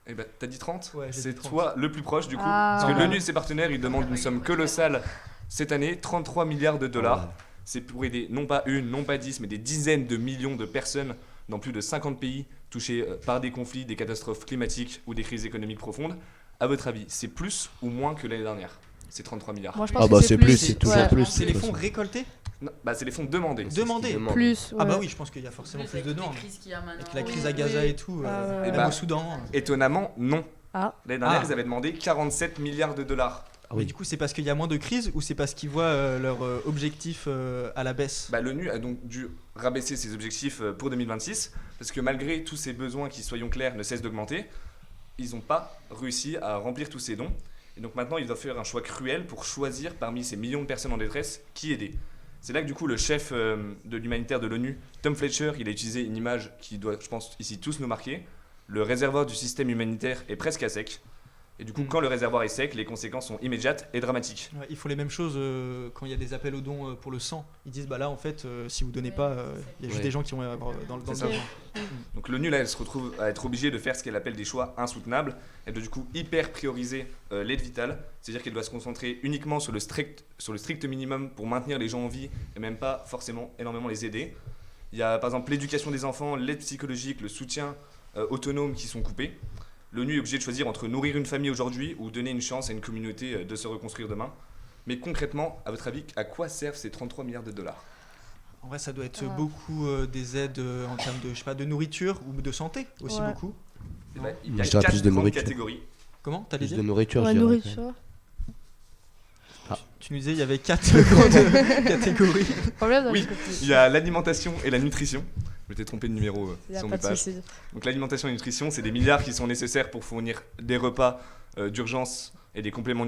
[SPEAKER 5] Eh ben, t'as dit 30.
[SPEAKER 1] Ouais, j'ai
[SPEAKER 5] C'est
[SPEAKER 1] dit 30.
[SPEAKER 5] toi le plus proche du coup.
[SPEAKER 2] Ah.
[SPEAKER 5] Parce que
[SPEAKER 1] Normal.
[SPEAKER 5] l'ONU et ses partenaires, ils demandent une somme colossale cette année, 33 milliards de dollars. C'est pour aider non pas une, non pas 10, mais des dizaines de millions de personnes dans plus de 50 pays touchés par des conflits, des catastrophes climatiques ou des crises économiques profondes. À votre avis, c'est plus ou moins que l'année dernière? C'est 33 milliards.
[SPEAKER 2] Moi, je pense
[SPEAKER 4] Ah bah
[SPEAKER 2] que
[SPEAKER 4] c'est plus, c'est toujours
[SPEAKER 2] Ouais.
[SPEAKER 4] plus.
[SPEAKER 1] C'est
[SPEAKER 4] de
[SPEAKER 1] les
[SPEAKER 4] toute
[SPEAKER 1] fonds
[SPEAKER 4] façon.
[SPEAKER 1] récoltés?
[SPEAKER 5] Non, bah, c'est les fonds demandés.
[SPEAKER 1] Demandés?
[SPEAKER 4] demandent.
[SPEAKER 2] Plus.
[SPEAKER 1] Ah bah
[SPEAKER 2] ouais.
[SPEAKER 1] oui, je pense qu'il y a forcément plus
[SPEAKER 3] avec
[SPEAKER 1] de
[SPEAKER 3] toutes les
[SPEAKER 1] demandes.
[SPEAKER 3] crises qu'il y a maintenant.
[SPEAKER 1] Avec la
[SPEAKER 2] Oui,
[SPEAKER 1] crise à Gaza
[SPEAKER 2] oui.
[SPEAKER 1] et tout,
[SPEAKER 2] Ah ouais.
[SPEAKER 1] même
[SPEAKER 5] bah,
[SPEAKER 1] au Soudan.
[SPEAKER 5] Étonnamment, non.
[SPEAKER 2] Ah.
[SPEAKER 5] L'année dernière,
[SPEAKER 1] Ah.
[SPEAKER 5] ils avaient demandé 47 milliards de dollars.
[SPEAKER 4] Ah
[SPEAKER 1] Mais
[SPEAKER 4] oui.
[SPEAKER 1] du coup, c'est parce qu'il y a moins de crises ou c'est parce qu'ils voient leur objectif à la baisse?
[SPEAKER 5] Bah, l'ONU a donc dû rabaisser ses objectifs pour 2026 parce que malgré tous ces besoins qui, soyons clairs, ne cessent d'augmenter, ils n'ont pas réussi à remplir tous ces dons. Et donc maintenant, ils doivent faire un choix cruel pour choisir parmi ces millions de personnes en détresse qui aider. C'est là que du coup le chef de l'humanitaire de l'ONU, Tom Fletcher, il a utilisé une image qui doit, je pense, ici tous nous marquer. Le réservoir du système humanitaire est presque à sec. Et du coup, quand le réservoir est sec, les conséquences sont immédiates et dramatiques.
[SPEAKER 1] Ouais, ils font les mêmes choses quand il y a des appels aux dons pour le sang. Ils disent bah là en fait si vous donnez pas, il y a juste
[SPEAKER 4] Ouais.
[SPEAKER 1] des gens qui vont avoir dans le
[SPEAKER 5] C'est ça.
[SPEAKER 1] besoin.
[SPEAKER 5] Donc l'ONU là, elle se retrouve à être obligée de faire ce qu'elle appelle des choix insoutenables. Elle doit du coup hyper prioriser l'aide vitale, c'est-à-dire qu'elle doit se concentrer uniquement sur le strict minimum pour maintenir les gens en vie et même pas forcément énormément les aider. Il y a par exemple l'éducation des enfants, l'aide psychologique, le soutien autonome qui sont coupés. L'ONU est obligée de choisir entre nourrir une famille aujourd'hui ou donner une chance à une communauté de se reconstruire demain. Mais concrètement, à votre avis, à quoi servent ces 33 milliards de dollars?
[SPEAKER 1] En vrai, ça doit être
[SPEAKER 2] Ah.
[SPEAKER 1] beaucoup des aides en termes de, je sais pas, de nourriture ou de santé aussi
[SPEAKER 2] Ouais.
[SPEAKER 1] beaucoup.
[SPEAKER 5] Eh ben, il y
[SPEAKER 4] Moi,
[SPEAKER 5] a
[SPEAKER 4] je dirais
[SPEAKER 5] 4
[SPEAKER 4] plus de
[SPEAKER 5] grandes
[SPEAKER 4] nourriture.
[SPEAKER 5] catégories.
[SPEAKER 1] Comment t'allais
[SPEAKER 4] Plus
[SPEAKER 1] dire?
[SPEAKER 4] de nourriture,
[SPEAKER 2] Ouais,
[SPEAKER 4] je dirais.
[SPEAKER 2] nourriture.
[SPEAKER 1] Tu nous disais il y avait 4 grandes catégories.
[SPEAKER 2] Problème,
[SPEAKER 5] Oui, il y a l'alimentation et la nutrition. Je m'étais trompé de numéro
[SPEAKER 2] Il y a
[SPEAKER 5] sur
[SPEAKER 2] pas
[SPEAKER 5] mes
[SPEAKER 2] de
[SPEAKER 5] pages.
[SPEAKER 2] souci.
[SPEAKER 5] Donc l'alimentation et la nutrition, c'est des milliards qui sont nécessaires pour fournir des repas d'urgence et des compléments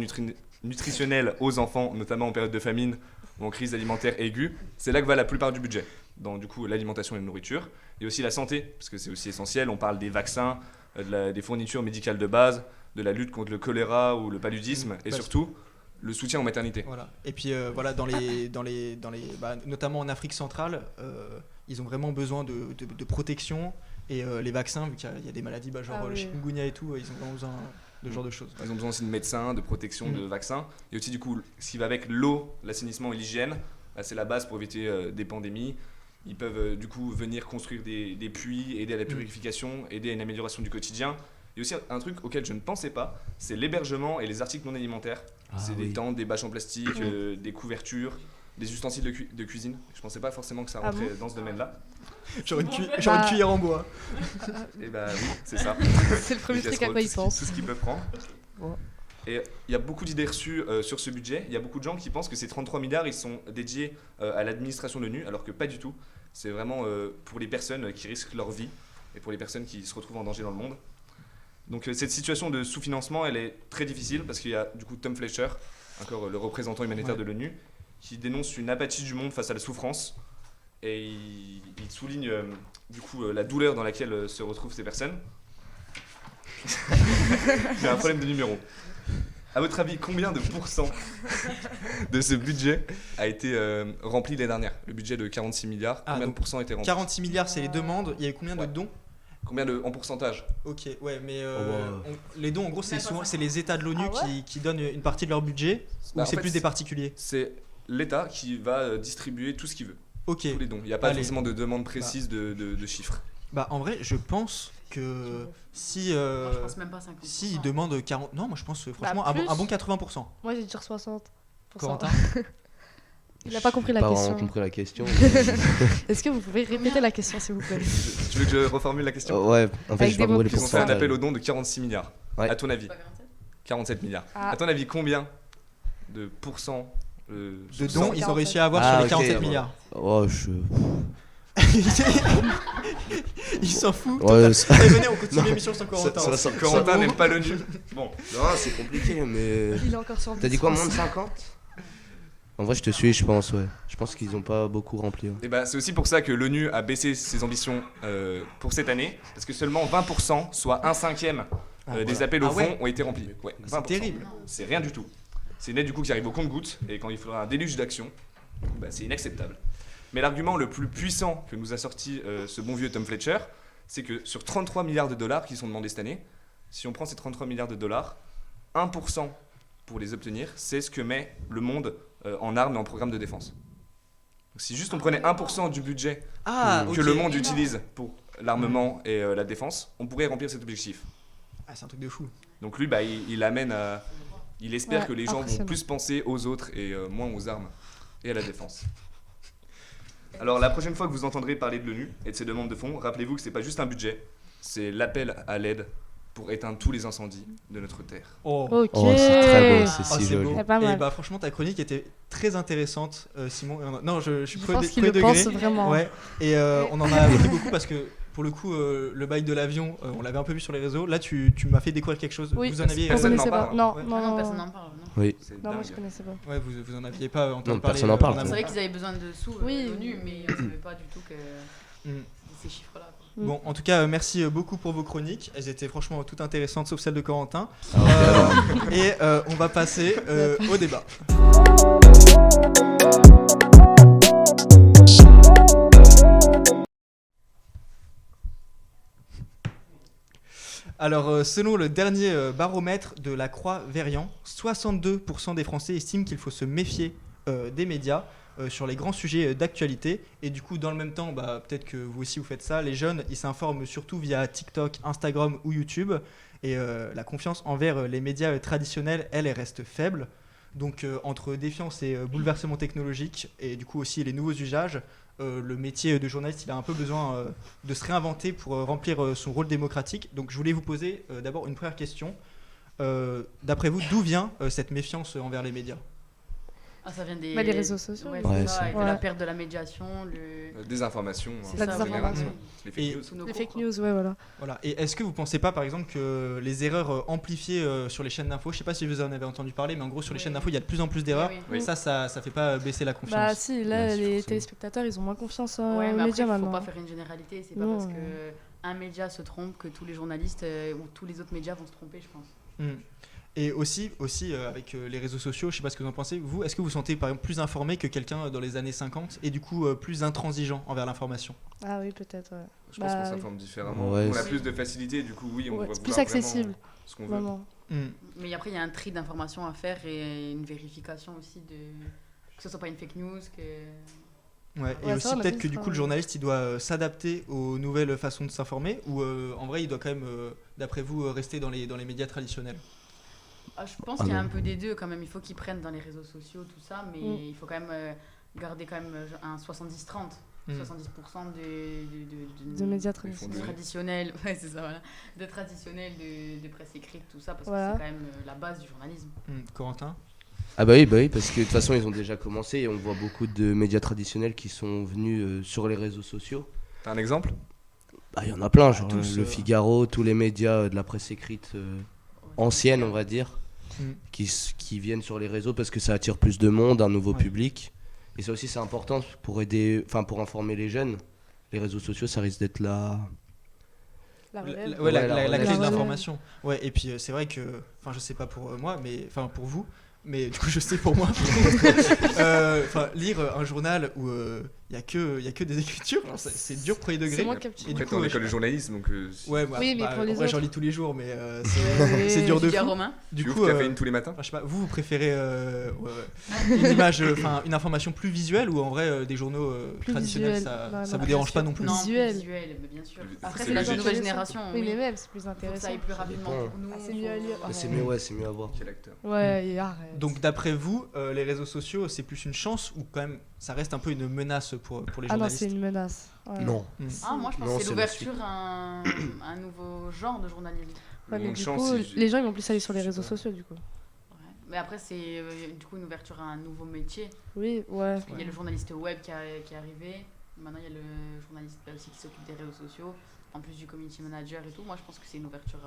[SPEAKER 5] nutritionnels aux enfants, notamment en période de famine ou en crise alimentaire aiguë. C'est là que va la plupart du budget, dans du coup l'alimentation et la nourriture. Et aussi la santé, parce que c'est aussi essentiel. On parle des vaccins, des fournitures médicales de base, de la lutte contre le choléra ou le paludisme, et
[SPEAKER 1] Bah,
[SPEAKER 5] surtout le soutien aux maternités.
[SPEAKER 1] Voilà. Et puis voilà, notamment en Afrique centrale, ils ont vraiment besoin de protection. Et les vaccins, vu qu'il y a des maladies, genre
[SPEAKER 2] Ah
[SPEAKER 1] le
[SPEAKER 2] oui.
[SPEAKER 1] chikungunya et tout, ils ont vraiment besoin de ce genre de choses.
[SPEAKER 5] Ils ont besoin aussi de médecins, de protection, de vaccins. Et aussi, du coup, ce qui va avec l'eau, l'assainissement et l'hygiène, bah, c'est la base pour éviter des pandémies. Ils peuvent du coup venir construire des puits, aider à la purification, aider à une amélioration du quotidien. Il y a aussi un truc auquel je ne pensais pas, c'est l'hébergement et les articles non alimentaires.
[SPEAKER 4] Ah
[SPEAKER 5] c'est
[SPEAKER 4] oui.
[SPEAKER 5] des tentes, des bâches en plastique, des couvertures, des ustensiles de cuisine. Je ne pensais pas forcément que ça
[SPEAKER 2] Ah
[SPEAKER 5] rentrait
[SPEAKER 2] bon
[SPEAKER 5] dans ce domaine-là.
[SPEAKER 1] Genre une cuillère en bois.
[SPEAKER 5] Et bah oui, c'est ça.
[SPEAKER 2] C'est le premier
[SPEAKER 5] Des
[SPEAKER 2] truc à
[SPEAKER 5] casseroles,
[SPEAKER 2] quoi ils
[SPEAKER 5] tout
[SPEAKER 2] pensent.
[SPEAKER 5] ce qu'ils peuvent prendre.
[SPEAKER 2] Bon.
[SPEAKER 5] Et il y a beaucoup d'idées reçues sur ce budget. Il y a beaucoup de gens qui pensent que ces 33 milliards, ils sont dédiés à l'administration de l'ONU, alors que pas du tout. C'est vraiment pour les personnes qui risquent leur vie et pour les personnes qui se retrouvent en danger dans le monde. Donc cette situation de sous-financement, elle est très difficile parce qu'il y a du coup Tom Fletcher, encore le représentant humanitaire de l'ONU, qui dénonce une apathie du monde face à la souffrance. Et il souligne du coup la douleur dans laquelle se retrouvent ces personnes. J'ai un problème de numéro. À votre avis, combien de pourcents de ce budget a été rempli l'année dernière? Le budget de 46 milliards,
[SPEAKER 1] Ah,
[SPEAKER 5] combien de
[SPEAKER 1] donc
[SPEAKER 5] pourcents étaient remplis?
[SPEAKER 1] 46 milliards, c'est les demandes. Il y a eu combien de
[SPEAKER 5] Ouais.
[SPEAKER 1] dons?
[SPEAKER 5] Combien en pourcentage?
[SPEAKER 1] Ok, ouais, mais
[SPEAKER 4] bah.
[SPEAKER 1] les dons, en gros, c'est souvent c'est les États de l'ONU
[SPEAKER 2] Ah ouais
[SPEAKER 1] qui donnent une partie de leur budget
[SPEAKER 5] Bah,
[SPEAKER 1] ou
[SPEAKER 5] en
[SPEAKER 1] c'est
[SPEAKER 5] fait,
[SPEAKER 1] plus des particuliers?
[SPEAKER 5] C'est l'État qui va distribuer tout ce qu'il veut,
[SPEAKER 1] Ok.
[SPEAKER 5] tous les dons. Il n'y a pas
[SPEAKER 1] Allez.
[SPEAKER 5] forcément de demande précise de chiffres.
[SPEAKER 1] Bah en vrai, je pense que si
[SPEAKER 3] Moi, je pense même pas 50%.
[SPEAKER 1] si il demande 40, non, moi je pense franchement un
[SPEAKER 2] plus.
[SPEAKER 1] bon 80%.
[SPEAKER 2] Moi, j'ai dit 60%.
[SPEAKER 1] Corentin.
[SPEAKER 2] Il n'a pas compris la
[SPEAKER 4] Pas
[SPEAKER 2] question.
[SPEAKER 4] vraiment compris la question.
[SPEAKER 2] Est-ce que vous pouvez répéter la question, s'il vous plaît?
[SPEAKER 5] Tu veux que je reformule la question?
[SPEAKER 4] Ouais, en fait,
[SPEAKER 2] Avec
[SPEAKER 4] je
[SPEAKER 2] des
[SPEAKER 4] vais
[SPEAKER 2] mots
[SPEAKER 4] brûler
[SPEAKER 2] plus
[SPEAKER 5] Ils
[SPEAKER 4] pour
[SPEAKER 5] ont fait un
[SPEAKER 4] ça.
[SPEAKER 5] appel aux dons de 46 milliards.
[SPEAKER 4] Ouais.
[SPEAKER 5] À ton avis?
[SPEAKER 3] Pas 47
[SPEAKER 5] 47 milliards.
[SPEAKER 2] Ah.
[SPEAKER 5] À ton avis, combien de pourcents
[SPEAKER 1] De
[SPEAKER 5] sur
[SPEAKER 1] dons,
[SPEAKER 5] 100?
[SPEAKER 1] ils ont réussi à avoir
[SPEAKER 4] Ah,
[SPEAKER 1] sur les
[SPEAKER 4] ok.
[SPEAKER 1] 47 milliards.
[SPEAKER 4] Oh,
[SPEAKER 1] Il s'en fout.
[SPEAKER 4] Ouais, ça-
[SPEAKER 1] Allez, venez, on continue
[SPEAKER 4] Non.
[SPEAKER 1] l'émission sans Corentin.
[SPEAKER 5] Corentin n'aime pas l'ONU. Bon,
[SPEAKER 4] Non, c'est compliqué, mais.
[SPEAKER 2] Il est encore sur
[SPEAKER 4] T'as dit quoi,
[SPEAKER 2] Miss
[SPEAKER 4] moins de
[SPEAKER 2] France.
[SPEAKER 4] 50? En vrai, je te suis, je pense, ouais. Je pense qu'ils ont pas beaucoup rempli. Ouais.
[SPEAKER 5] et bah, c'est aussi pour ça que l'ONU a baissé ses ambitions pour cette année, parce que seulement 20%, soit un cinquième des appels au
[SPEAKER 1] Ah ouais.
[SPEAKER 5] fonds ont été remplis. Ouais,
[SPEAKER 1] C'est
[SPEAKER 5] 20%.
[SPEAKER 1] terrible.
[SPEAKER 5] C'est rien du tout. C'est une aide du coup qui arrive au compte-gouttes, et quand il faudra un déluge d'actions, bah, c'est inacceptable. Mais l'argument le plus puissant que nous a sorti ce bon vieux Tom Fletcher, c'est que sur 33 milliards de dollars qui sont demandés cette année, si on prend ces 33 milliards de dollars, 1% pour les obtenir, c'est ce que met le monde en armes et en programme de défense. Donc, si juste on prenait 1% du budget
[SPEAKER 1] Ah,
[SPEAKER 5] que
[SPEAKER 1] ok.
[SPEAKER 5] le monde utilise pour l'armement et la défense, on pourrait remplir cet objectif.
[SPEAKER 1] Ah, c'est un truc de fou.
[SPEAKER 5] Donc lui, bah, il amène à... Il espère
[SPEAKER 2] Ouais,
[SPEAKER 5] que les gens vont
[SPEAKER 2] impressionnant.
[SPEAKER 5] plus penser aux autres et moins aux armes et à la défense. Alors la prochaine fois que vous entendrez parler de l'ONU et de ses demandes de fonds, rappelez-vous que c'est pas juste un budget, c'est l'appel à l'aide pour éteindre tous les incendies de notre terre.
[SPEAKER 1] Oh.
[SPEAKER 2] Ok.
[SPEAKER 4] Oh, c'est très beau, c'est
[SPEAKER 1] Oh,
[SPEAKER 4] si
[SPEAKER 1] c'est
[SPEAKER 4] joli.
[SPEAKER 1] beau.
[SPEAKER 2] C'est pas
[SPEAKER 1] Et
[SPEAKER 2] mal.
[SPEAKER 1] bah franchement ta chronique était très intéressante, Simon. Non, je suis
[SPEAKER 2] Je
[SPEAKER 1] premier
[SPEAKER 2] pense qu'il le
[SPEAKER 1] degré.
[SPEAKER 2] pense vraiment.
[SPEAKER 1] Ouais. Et on en a appris beaucoup parce que pour le coup, le bail de l'avion, on l'avait un peu vu sur les réseaux. Là, tu m'as fait découvrir quelque chose.
[SPEAKER 2] Oui,
[SPEAKER 1] Vous en aviez.
[SPEAKER 2] je
[SPEAKER 5] Personne n'en
[SPEAKER 2] connaissais pas.
[SPEAKER 5] parle.
[SPEAKER 2] Non,
[SPEAKER 1] Ouais.
[SPEAKER 2] non,
[SPEAKER 3] Ah non,
[SPEAKER 2] non,
[SPEAKER 3] personne
[SPEAKER 2] non.
[SPEAKER 3] n'en parle. Non.
[SPEAKER 4] Oui.
[SPEAKER 5] C'est
[SPEAKER 2] Non, moi
[SPEAKER 5] dingue.
[SPEAKER 2] je connaissais pas.
[SPEAKER 1] Ouais, vous en aviez pas entendu
[SPEAKER 4] Non,
[SPEAKER 1] parler.
[SPEAKER 4] personne n'en parle,
[SPEAKER 1] en
[SPEAKER 3] C'est
[SPEAKER 1] amont.
[SPEAKER 3] vrai qu'ils avaient besoin de sous
[SPEAKER 2] Oui.
[SPEAKER 3] l'ONU, mais on savait pas du tout que
[SPEAKER 1] Mm.
[SPEAKER 3] ces chiffres-là. quoi.
[SPEAKER 1] Bon, en tout cas, merci beaucoup pour vos chroniques. Elles étaient franchement toutes intéressantes, sauf celle de Corentin. Et on va passer au débat. Alors, selon le dernier baromètre de la Croix-Verrian, 62% des Français estiment qu'il faut se méfier des médias sur les grands sujets d'actualité. Et du coup, dans le même temps, bah, peut-être que vous aussi vous faites ça, les jeunes, ils s'informent surtout via TikTok, Instagram ou YouTube. Et la confiance envers les médias traditionnels, elle reste faible. Donc, entre défiance et bouleversement technologique, et du coup aussi les nouveaux usages, le métier de journaliste, il a un peu besoin de se réinventer pour remplir son rôle démocratique. Donc, je voulais vous poser d'abord une première question. D'après vous, d'où vient cette méfiance envers les médias ?
[SPEAKER 3] Ah, ça vient des...
[SPEAKER 2] Bah, les réseaux sociaux.
[SPEAKER 3] Ouais,
[SPEAKER 4] Ouais,
[SPEAKER 3] c'est ça,
[SPEAKER 4] c'est-
[SPEAKER 3] et de
[SPEAKER 2] Ouais.
[SPEAKER 3] la perte de la médiation, le...
[SPEAKER 5] Désinformation,
[SPEAKER 3] C'est
[SPEAKER 2] La
[SPEAKER 3] ça,
[SPEAKER 5] en général,
[SPEAKER 2] désinformation.
[SPEAKER 5] les fake
[SPEAKER 1] Et-
[SPEAKER 5] news.
[SPEAKER 3] sous nos
[SPEAKER 2] Les
[SPEAKER 3] cours,
[SPEAKER 2] fake
[SPEAKER 3] quoi.
[SPEAKER 2] news, ouais, voilà.
[SPEAKER 1] Voilà. Et est-ce que vous pensez pas, par exemple, que les erreurs amplifiées sur les chaînes d'infos, je sais pas si vous en avez entendu parler, mais en gros sur les
[SPEAKER 3] Oui.
[SPEAKER 1] chaînes d'infos, il y a de plus en plus d'erreurs.
[SPEAKER 3] Oui,
[SPEAKER 5] oui.
[SPEAKER 1] Ça fait pas baisser la confiance.
[SPEAKER 2] Bah si, là,
[SPEAKER 4] Ouais, c'est
[SPEAKER 2] les
[SPEAKER 4] forcément.
[SPEAKER 2] téléspectateurs, ils ont moins confiance
[SPEAKER 3] Ouais,
[SPEAKER 2] aux
[SPEAKER 3] mais après,
[SPEAKER 2] médias
[SPEAKER 3] il faut
[SPEAKER 2] maintenant.
[SPEAKER 3] pas faire une généralité. C'est pas
[SPEAKER 2] Non.
[SPEAKER 3] parce que un média se trompe que tous les journalistes ou tous les autres médias vont se tromper, je pense.
[SPEAKER 1] Hmm. Et aussi avec les réseaux sociaux, je sais pas ce que vous en pensez. Vous, est-ce que vous vous sentez par exemple plus informé que quelqu'un dans les années 50 et du coup plus intransigeant envers l'information ?
[SPEAKER 2] Ah oui, peut-être, ouais.
[SPEAKER 5] Je pense
[SPEAKER 2] Bah,
[SPEAKER 5] qu'on
[SPEAKER 2] oui.
[SPEAKER 5] s'informe différemment.
[SPEAKER 4] Ouais,
[SPEAKER 5] on a
[SPEAKER 4] c'est-
[SPEAKER 5] plus de facilité, du coup, oui, on
[SPEAKER 2] Ouais,
[SPEAKER 5] va
[SPEAKER 2] c'est plus
[SPEAKER 5] vouloir
[SPEAKER 2] accessible,
[SPEAKER 5] vraiment ce qu'on veut.
[SPEAKER 2] vraiment.
[SPEAKER 1] Hmm.
[SPEAKER 3] Mais après, il y a un tri d'informations à faire et une vérification aussi de que ce soit pas une fake news, que
[SPEAKER 1] Ouais. Et
[SPEAKER 2] Ouais,
[SPEAKER 1] aussi
[SPEAKER 2] ça, on a
[SPEAKER 1] peut-être
[SPEAKER 2] plus
[SPEAKER 1] que
[SPEAKER 2] de
[SPEAKER 1] du coup
[SPEAKER 2] travail.
[SPEAKER 1] le journaliste il doit s'adapter aux nouvelles façons de s'informer ou en vrai il doit quand même, d'après vous, rester dans les médias traditionnels.
[SPEAKER 3] Ah, je pense
[SPEAKER 4] Ah
[SPEAKER 3] qu'il y a
[SPEAKER 4] non.
[SPEAKER 3] un peu des deux quand même. Il faut qu'ils prennent dans les réseaux sociaux, tout ça, mais
[SPEAKER 2] Mm.
[SPEAKER 3] il faut quand même garder quand même un 70-30.
[SPEAKER 1] Mm.
[SPEAKER 3] 70%
[SPEAKER 2] De médias
[SPEAKER 5] Ils font
[SPEAKER 2] traditionnels.
[SPEAKER 5] des-
[SPEAKER 3] traditionnels, ouais, c'est ça, voilà. De traditionnels, de presse écrite, tout ça, parce
[SPEAKER 2] Voilà.
[SPEAKER 3] que c'est quand même la base du journalisme.
[SPEAKER 1] Corentin ?
[SPEAKER 4] Ah bah oui, parce que de toute façon ils ont déjà commencé et on voit beaucoup de médias traditionnels qui sont venus sur les réseaux sociaux.
[SPEAKER 5] T'as un exemple?
[SPEAKER 4] Bah il y en a plein, genre
[SPEAKER 1] tous,
[SPEAKER 4] le Figaro, tous les médias de la presse écrite ancienne on va dire,
[SPEAKER 1] Mm.
[SPEAKER 4] qui viennent sur les réseaux parce que ça attire plus de monde, un nouveau
[SPEAKER 1] Ouais.
[SPEAKER 4] public. Et ça aussi c'est important pour pour informer les jeunes. Les réseaux sociaux ça risque d'être là.
[SPEAKER 2] La
[SPEAKER 1] La-
[SPEAKER 2] relève.
[SPEAKER 1] la- ouais, la-
[SPEAKER 4] Ouais,
[SPEAKER 1] la-
[SPEAKER 4] la
[SPEAKER 1] la
[SPEAKER 4] relève.
[SPEAKER 1] clé de
[SPEAKER 2] La relève.
[SPEAKER 1] l'information. Ouais, et puis c'est vrai que, enfin, je sais pas pour moi, mais enfin pour vous, mais du coup je sais pour moi. Lire un journal où il y a que des écritures, genre, c'est dur premier degré.
[SPEAKER 2] C'est moi qui ai
[SPEAKER 1] Et
[SPEAKER 5] Après,
[SPEAKER 1] du
[SPEAKER 5] t'es en
[SPEAKER 1] coup,
[SPEAKER 5] école de journalisme, donc
[SPEAKER 1] Ouais, bah,
[SPEAKER 2] Oui, mais pour les
[SPEAKER 1] en vrai, j'en
[SPEAKER 2] autres.
[SPEAKER 1] lis tous les jours, mais
[SPEAKER 2] Ouais.
[SPEAKER 1] c'est dur de
[SPEAKER 3] Julia
[SPEAKER 1] fou.
[SPEAKER 3] Romain.
[SPEAKER 1] Du
[SPEAKER 5] tu
[SPEAKER 1] coup,
[SPEAKER 5] ouvres Caféine tous les matins.
[SPEAKER 1] enfin, je sais pas, vous préférez une image, enfin une information plus visuelle ou en vrai des journaux
[SPEAKER 2] Plus
[SPEAKER 1] traditionnels,
[SPEAKER 2] visuel.
[SPEAKER 1] ça,
[SPEAKER 2] Non,
[SPEAKER 1] ça
[SPEAKER 2] non,
[SPEAKER 1] vous dérange pas non plus
[SPEAKER 3] Non,
[SPEAKER 2] Visuel.
[SPEAKER 3] plus visuel, mais bien sûr.
[SPEAKER 5] C'est
[SPEAKER 3] Après,
[SPEAKER 5] c'est
[SPEAKER 3] c'est la
[SPEAKER 5] logique.
[SPEAKER 3] nouvelle
[SPEAKER 2] Intéressant.
[SPEAKER 3] génération.
[SPEAKER 2] Oui, mais même, c'est plus
[SPEAKER 3] Faut que ça
[SPEAKER 2] intéressant.
[SPEAKER 3] aille plus rapidement
[SPEAKER 4] dépend.
[SPEAKER 3] pour nous.
[SPEAKER 2] Ah, c'est mieux à lire.
[SPEAKER 4] Mais c'est mieux, c'est mieux à voir.
[SPEAKER 5] Quel acteur.
[SPEAKER 2] Ouais, et arrête.
[SPEAKER 1] Donc d'après vous, les réseaux sociaux, c'est plus une chance ou quand même ça reste un peu une menace pour les
[SPEAKER 2] Ah non,
[SPEAKER 1] journalistes?
[SPEAKER 2] c'est une menace. Ouais.
[SPEAKER 4] Non.
[SPEAKER 3] Ah, moi je pense
[SPEAKER 4] Non,
[SPEAKER 3] que c'est
[SPEAKER 4] c'est
[SPEAKER 3] l'ouverture à un nouveau genre de journalisme.
[SPEAKER 2] Ouais, mais
[SPEAKER 5] Une
[SPEAKER 2] du
[SPEAKER 5] chance,
[SPEAKER 2] coup,
[SPEAKER 5] si-
[SPEAKER 2] les gens ils vont plus aller sur les
[SPEAKER 5] je sais
[SPEAKER 2] réseaux
[SPEAKER 5] pas.
[SPEAKER 2] sociaux du coup.
[SPEAKER 3] Ouais. Mais après, c'est du coup une ouverture à un nouveau métier.
[SPEAKER 2] Oui, ouais.
[SPEAKER 3] Il y a le journaliste web qui est arrivé. Maintenant, il y a le journaliste aussi qui s'occupe des réseaux sociaux. En plus du community manager et tout. Moi, je pense que c'est une ouverture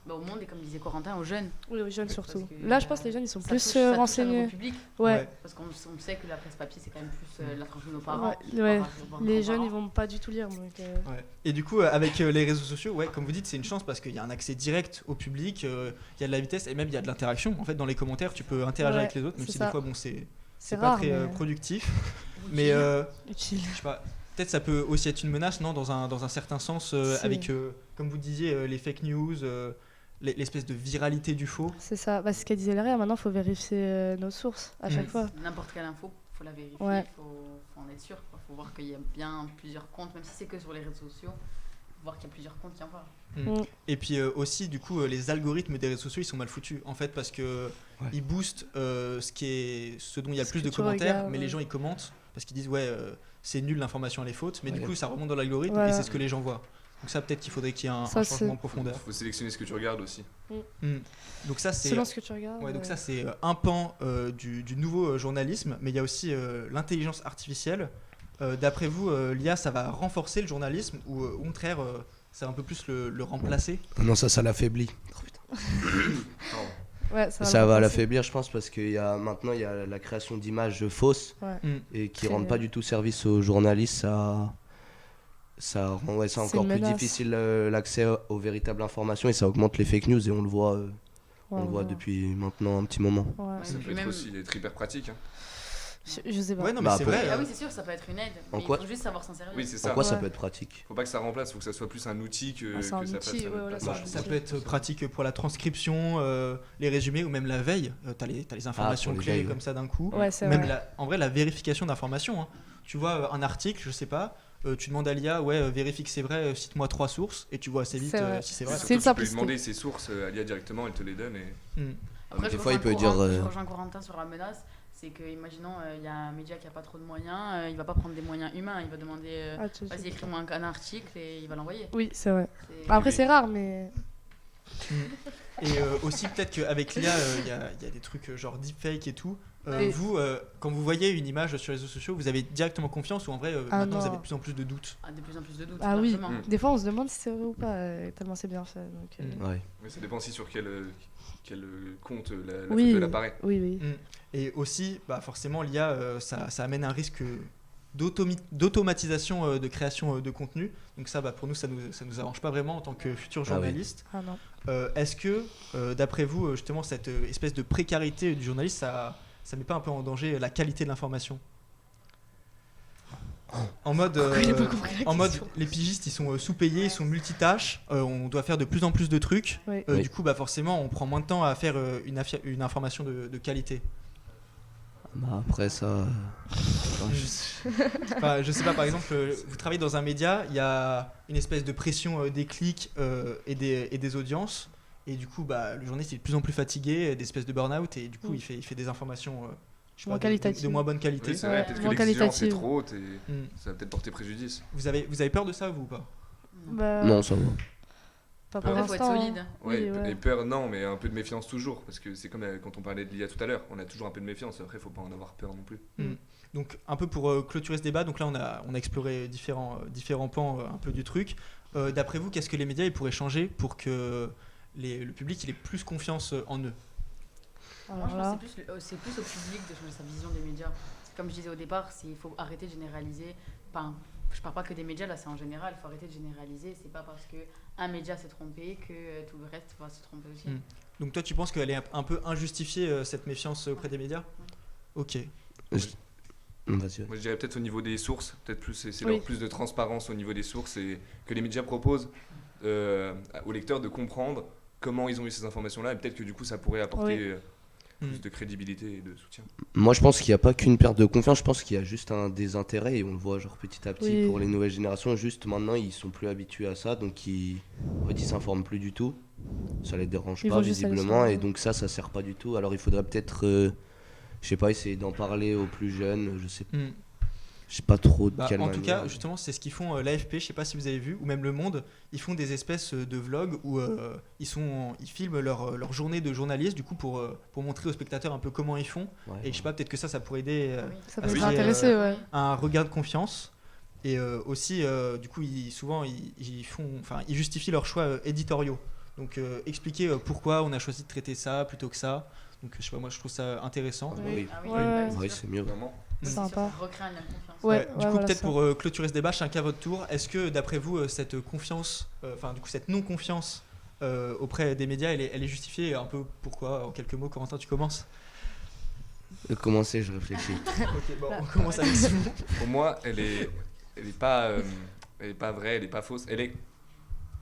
[SPEAKER 3] au monde et comme disait Corentin, aux jeunes.
[SPEAKER 2] Oui, aux jeunes surtout.
[SPEAKER 3] Parce que,
[SPEAKER 2] Là, je pense que les jeunes ils sont
[SPEAKER 3] Ça
[SPEAKER 2] plus
[SPEAKER 3] touche- ça touche un
[SPEAKER 2] renseignés.
[SPEAKER 3] nouveau public.
[SPEAKER 2] Ouais.
[SPEAKER 3] Parce qu'on sait que la presse papier, c'est quand même plus la tranche de nos parents.
[SPEAKER 2] Ouais.
[SPEAKER 3] voire
[SPEAKER 2] Les
[SPEAKER 3] grands-parents.
[SPEAKER 2] jeunes ils vont pas du tout lire. Donc,
[SPEAKER 1] Ouais. Et du coup, avec les réseaux sociaux, ouais, comme vous dites, c'est une chance parce qu'il y a un accès direct au public, il y a de la vitesse et même il y a de l'interaction. En fait, dans les commentaires, tu peux interagir
[SPEAKER 2] Ouais,
[SPEAKER 1] avec les autres, même
[SPEAKER 2] c'est
[SPEAKER 1] si
[SPEAKER 2] ça.
[SPEAKER 1] des fois, bon, c'est
[SPEAKER 2] c'est
[SPEAKER 1] pas
[SPEAKER 2] rare,
[SPEAKER 1] très
[SPEAKER 2] mais
[SPEAKER 1] productif.
[SPEAKER 3] Oui.
[SPEAKER 1] Mais
[SPEAKER 2] utile.
[SPEAKER 1] je sais pas, peut-être ça peut aussi être une menace, non, dans un certain sens,
[SPEAKER 2] Si.
[SPEAKER 1] avec, comme vous disiez, les fake news, l'espèce de viralité du faux.
[SPEAKER 2] C'est ça. Bah, c'est ce qu'elle disait Léa. Maintenant, il faut vérifier nos sources à chaque fois.
[SPEAKER 3] N'importe quelle info, faut la vérifier,
[SPEAKER 2] Ouais.
[SPEAKER 3] faut en être sûr. Faut voir qu'il y a bien plusieurs comptes, même si c'est que sur les réseaux sociaux, faut voir qu'il y a plusieurs comptes qui en parlent.
[SPEAKER 1] Et puis aussi, du coup, les algorithmes des réseaux sociaux, ils sont mal foutus, en fait, parce que ils boostent ce dont il y a
[SPEAKER 2] Ce
[SPEAKER 1] plus
[SPEAKER 2] que
[SPEAKER 1] de
[SPEAKER 2] tu
[SPEAKER 1] commentaires,
[SPEAKER 2] regardes,
[SPEAKER 1] mais les
[SPEAKER 2] ouais.
[SPEAKER 1] gens ils commentent parce qu'ils disent c'est nul, l'information elle est faute, mais
[SPEAKER 4] Ouais.
[SPEAKER 1] du coup ça remonte dans l'algorithme
[SPEAKER 2] Voilà.
[SPEAKER 1] et c'est ce que les gens voient. Donc ça peut-être qu'il faudrait qu'il y ait un
[SPEAKER 2] Ça,
[SPEAKER 1] changement en
[SPEAKER 2] c'est-
[SPEAKER 1] profondeur.
[SPEAKER 5] Faut sélectionner ce que tu regardes aussi.
[SPEAKER 1] Donc ça c'est
[SPEAKER 2] Selon ce que tu regardes.
[SPEAKER 1] ouais, donc ça c'est un pan du nouveau journalisme, mais il y a aussi l'intelligence artificielle. D'après vous, l'IA ça va renforcer le journalisme ou au contraire ça va un peu plus le remplacer?
[SPEAKER 4] Non, ça l'affaiblit.
[SPEAKER 2] Ouais,
[SPEAKER 4] Ça
[SPEAKER 2] le
[SPEAKER 4] va
[SPEAKER 2] remplacer.
[SPEAKER 4] l'affaiblir, je pense, parce qu'il y a maintenant il y a la création d'images fausses
[SPEAKER 2] Ouais.
[SPEAKER 4] et qui
[SPEAKER 2] Très-
[SPEAKER 4] rendent pas du tout service aux journalistes. Ça rend ça
[SPEAKER 2] C'est
[SPEAKER 4] encore
[SPEAKER 2] une
[SPEAKER 4] plus
[SPEAKER 2] menace.
[SPEAKER 4] difficile l'accès aux véritables informations et ça augmente les fake news et on le voit, on le voit
[SPEAKER 2] Ouais.
[SPEAKER 4] depuis maintenant un petit moment.
[SPEAKER 2] Ouais.
[SPEAKER 5] Ça
[SPEAKER 3] Et
[SPEAKER 5] peut
[SPEAKER 3] puis
[SPEAKER 5] être
[SPEAKER 3] même-
[SPEAKER 5] aussi être hyper pratique. Hein.
[SPEAKER 2] Je sais pas.
[SPEAKER 1] Ouais, non mais
[SPEAKER 4] Bah,
[SPEAKER 1] c'est
[SPEAKER 4] pour-
[SPEAKER 1] vrai.
[SPEAKER 3] Ah oui, c'est sûr, ça peut être une aide.
[SPEAKER 4] En
[SPEAKER 3] Mais
[SPEAKER 4] quoi
[SPEAKER 3] il faut juste savoir s'en servir.
[SPEAKER 5] Oui, c'est
[SPEAKER 4] En
[SPEAKER 5] ça.
[SPEAKER 4] quoi ça
[SPEAKER 2] Ouais.
[SPEAKER 4] peut être pratique?
[SPEAKER 5] Faut pas que ça remplace, faut que ça soit plus un outil que,
[SPEAKER 2] Ah, c'est un
[SPEAKER 5] que ça
[SPEAKER 2] outil,
[SPEAKER 5] fasse.
[SPEAKER 2] ouais, voilà, c'est
[SPEAKER 1] Bah,
[SPEAKER 2] un
[SPEAKER 1] ça
[SPEAKER 2] outil.
[SPEAKER 1] peut être pratique pour la transcription, les résumés ou même la veille. T'as les informations
[SPEAKER 4] pour les
[SPEAKER 1] clés
[SPEAKER 4] veilles, ouais.
[SPEAKER 1] comme ça d'un coup.
[SPEAKER 2] Ouais, c'est
[SPEAKER 1] Même
[SPEAKER 2] vrai.
[SPEAKER 1] en vrai la vérification d'informations. Hein. Tu vois un article, je sais pas, tu demandes à l'IA, vérifie que c'est vrai, cite-moi 3 sources et tu vois assez vite
[SPEAKER 2] C'est vrai.
[SPEAKER 1] si c'est vrai.
[SPEAKER 2] C'est
[SPEAKER 5] Surtout,
[SPEAKER 2] une
[SPEAKER 5] tu peux lui
[SPEAKER 2] simplicité.
[SPEAKER 5] demander ses sources à l'IA directement, elle te les donne. Et...
[SPEAKER 1] Hmm.
[SPEAKER 3] Après,
[SPEAKER 4] Des
[SPEAKER 3] je
[SPEAKER 4] fois, il
[SPEAKER 3] rejoins
[SPEAKER 4] peut dire,
[SPEAKER 3] Je rejoins Corentin sur la menace. C'est que, imaginons, il y a un média qui a pas trop de moyens, il va pas prendre des moyens humains, il va demander
[SPEAKER 2] Ah,
[SPEAKER 3] vas-y, écris-moi un article et il va l'envoyer.
[SPEAKER 2] Oui, c'est vrai.
[SPEAKER 3] C'est-
[SPEAKER 2] Bah, après, c'est rare, mais.
[SPEAKER 1] Et aussi peut-être qu'avec l'IA, il y a des trucs genre deepfake et tout.
[SPEAKER 2] Oui.
[SPEAKER 1] Vous, quand vous voyez une image sur les réseaux sociaux, vous avez directement confiance ou en vrai
[SPEAKER 2] Ah
[SPEAKER 1] maintenant vous
[SPEAKER 2] non.
[SPEAKER 1] avez de plus en plus de doutes?
[SPEAKER 3] Ah, de plus en plus de doutes.
[SPEAKER 2] Ah oui.
[SPEAKER 3] largement.
[SPEAKER 2] Des fois, on se demande si c'est vrai ou pas, tellement c'est bien fait. Donc,
[SPEAKER 4] Ouais.
[SPEAKER 5] Mais ça dépend aussi sur quel compte la
[SPEAKER 2] Oui.
[SPEAKER 5] photo elle apparaît.
[SPEAKER 2] Oui, oui.
[SPEAKER 1] Et aussi, forcément, l'IA, ça amène un risque d'automatisation de création de contenu. Donc ça, pour nous, ça nous arrange pas vraiment en tant que futurs
[SPEAKER 4] Ah oui.
[SPEAKER 1] journalistes.
[SPEAKER 2] Ah non.
[SPEAKER 1] Est-ce que, d'après vous, justement, cette espèce de précarité du journaliste, ça met pas un peu en danger la qualité de l'information? En mode,
[SPEAKER 2] Il a pas compris la
[SPEAKER 1] en mode,
[SPEAKER 2] question.
[SPEAKER 1] les pigistes, ils sont sous-payés, ils sont multitâches, on doit faire de plus en plus de trucs.
[SPEAKER 2] Oui.
[SPEAKER 4] Oui.
[SPEAKER 1] Du coup, forcément, on prend moins de temps à faire une information de qualité.
[SPEAKER 4] Bah après ça.
[SPEAKER 1] Je sais pas, par exemple, vous travaillez dans un média, il y a une espèce de pression des clics et des audiences. Et du coup, le journaliste il est de plus en plus fatigué, des espèces de burn-out, et du coup, il fait des informations je sais
[SPEAKER 2] Moins
[SPEAKER 1] pas, de
[SPEAKER 2] qualitatives.
[SPEAKER 1] moins bonne qualité.
[SPEAKER 5] Oui, c'est
[SPEAKER 2] Ouais,
[SPEAKER 5] vrai, peut-être que
[SPEAKER 2] moins
[SPEAKER 5] l'exigence est
[SPEAKER 2] qualitative.
[SPEAKER 5] trop haute et
[SPEAKER 1] Mm.
[SPEAKER 5] ça va peut-être porter préjudice.
[SPEAKER 1] Vous avez peur de ça, vous ou pas?
[SPEAKER 2] Bah,
[SPEAKER 4] Non, ça va.
[SPEAKER 2] pas pour
[SPEAKER 3] Après, faut être
[SPEAKER 2] l'instant.
[SPEAKER 3] solide.
[SPEAKER 2] hein.
[SPEAKER 5] Ouais,
[SPEAKER 2] Oui, ouais.
[SPEAKER 5] et peur, non, mais un peu de méfiance toujours. Parce que c'est comme quand on parlait de l'IA tout à l'heure, on a toujours un peu de méfiance. Après, faut pas en avoir peur non plus.
[SPEAKER 1] Donc un peu pour clôturer ce débat, donc là on a exploré différents pans un peu du truc. D'après vous, qu'est-ce que les médias ils pourraient changer pour que le public il ait plus confiance en eux?
[SPEAKER 3] Moi, je
[SPEAKER 2] Alors
[SPEAKER 3] pense
[SPEAKER 2] là,
[SPEAKER 3] que c'est plus au public de changer sa vision des médias. Comme je disais au départ, il faut arrêter de généraliser. Enfin, je parle pas que des médias, là, c'est en général. Il faut arrêter de généraliser. C'est pas parce qu'un média s'est trompé que tout le reste va se tromper aussi.
[SPEAKER 1] Donc toi tu penses qu'elle est un peu injustifiée cette méfiance auprès des médias? Ok.
[SPEAKER 4] Vas-y.
[SPEAKER 5] Moi, je dirais peut-être au niveau des sources, peut-être plus, c'est
[SPEAKER 2] Oui.
[SPEAKER 5] leur plus de transparence au niveau des sources et que les médias proposent aux lecteurs de comprendre comment ils ont eu ces informations-là et peut-être que du coup ça pourrait apporter
[SPEAKER 2] Oui.
[SPEAKER 5] plus de crédibilité et de soutien.
[SPEAKER 4] Moi, je pense qu'il n'y a pas qu'une perte de confiance, je pense qu'il y a juste un désintérêt et on le voit genre petit à petit
[SPEAKER 2] Oui.
[SPEAKER 4] pour les nouvelles générations. Juste maintenant, ils sont plus habitués à ça, donc en fait, ils s'informent plus du tout. Ça les dérange
[SPEAKER 2] Ils
[SPEAKER 4] pas
[SPEAKER 2] vont juste aller
[SPEAKER 4] visiblement
[SPEAKER 2] sur-
[SPEAKER 4] et donc ça sert pas du tout. Alors il faudrait peut-être, je sais pas, essayer d'en parler aux plus jeunes. Je sais pas trop de
[SPEAKER 1] Bah,
[SPEAKER 4] quelle
[SPEAKER 1] en tout
[SPEAKER 4] manière.
[SPEAKER 1] cas, justement, c'est ce qu'ils font l'AFP, je sais pas si vous avez vu, ou même Le Monde, ils font des espèces de vlogs où ils filment leur journée de journaliste, du coup, pour montrer aux spectateurs un peu comment ils font.
[SPEAKER 4] Ouais.
[SPEAKER 1] Et je sais pas, peut-être que ça pourrait aider
[SPEAKER 2] Ça
[SPEAKER 1] Ah
[SPEAKER 2] peut
[SPEAKER 1] oui,
[SPEAKER 2] être intéressé, ouais.
[SPEAKER 1] à un regain de confiance. Et aussi, du coup, souvent, ils justifient leurs choix éditoriaux. Donc, expliquer pourquoi on a choisi de traiter ça plutôt que ça. Donc, je sais pas, moi, je trouve ça intéressant.
[SPEAKER 4] Oui.
[SPEAKER 3] Ah oui,
[SPEAKER 2] Ouais.
[SPEAKER 3] bah,
[SPEAKER 4] Oui,
[SPEAKER 3] sûr.
[SPEAKER 4] c'est mieux.
[SPEAKER 5] Vraiment.
[SPEAKER 3] Oui, c'est
[SPEAKER 2] Sympa.
[SPEAKER 3] sûr, ça recrée un lien de confiance.
[SPEAKER 2] Ouais,
[SPEAKER 1] Du coup,
[SPEAKER 2] voilà,
[SPEAKER 1] peut-être
[SPEAKER 2] ça.
[SPEAKER 1] pour clôturer ce débat, chacun à votre tour, est-ce que d'après vous, cette confiance, du coup, cette non-confiance auprès des médias, elle est justifiée et un peu pourquoi? En quelques mots, Corentin, tu commences.
[SPEAKER 4] Commencer, je réfléchis.
[SPEAKER 1] Ok, bon, on commence avec Simon.
[SPEAKER 5] Pour moi, elle est pas vraie, elle est pas fausse, elle est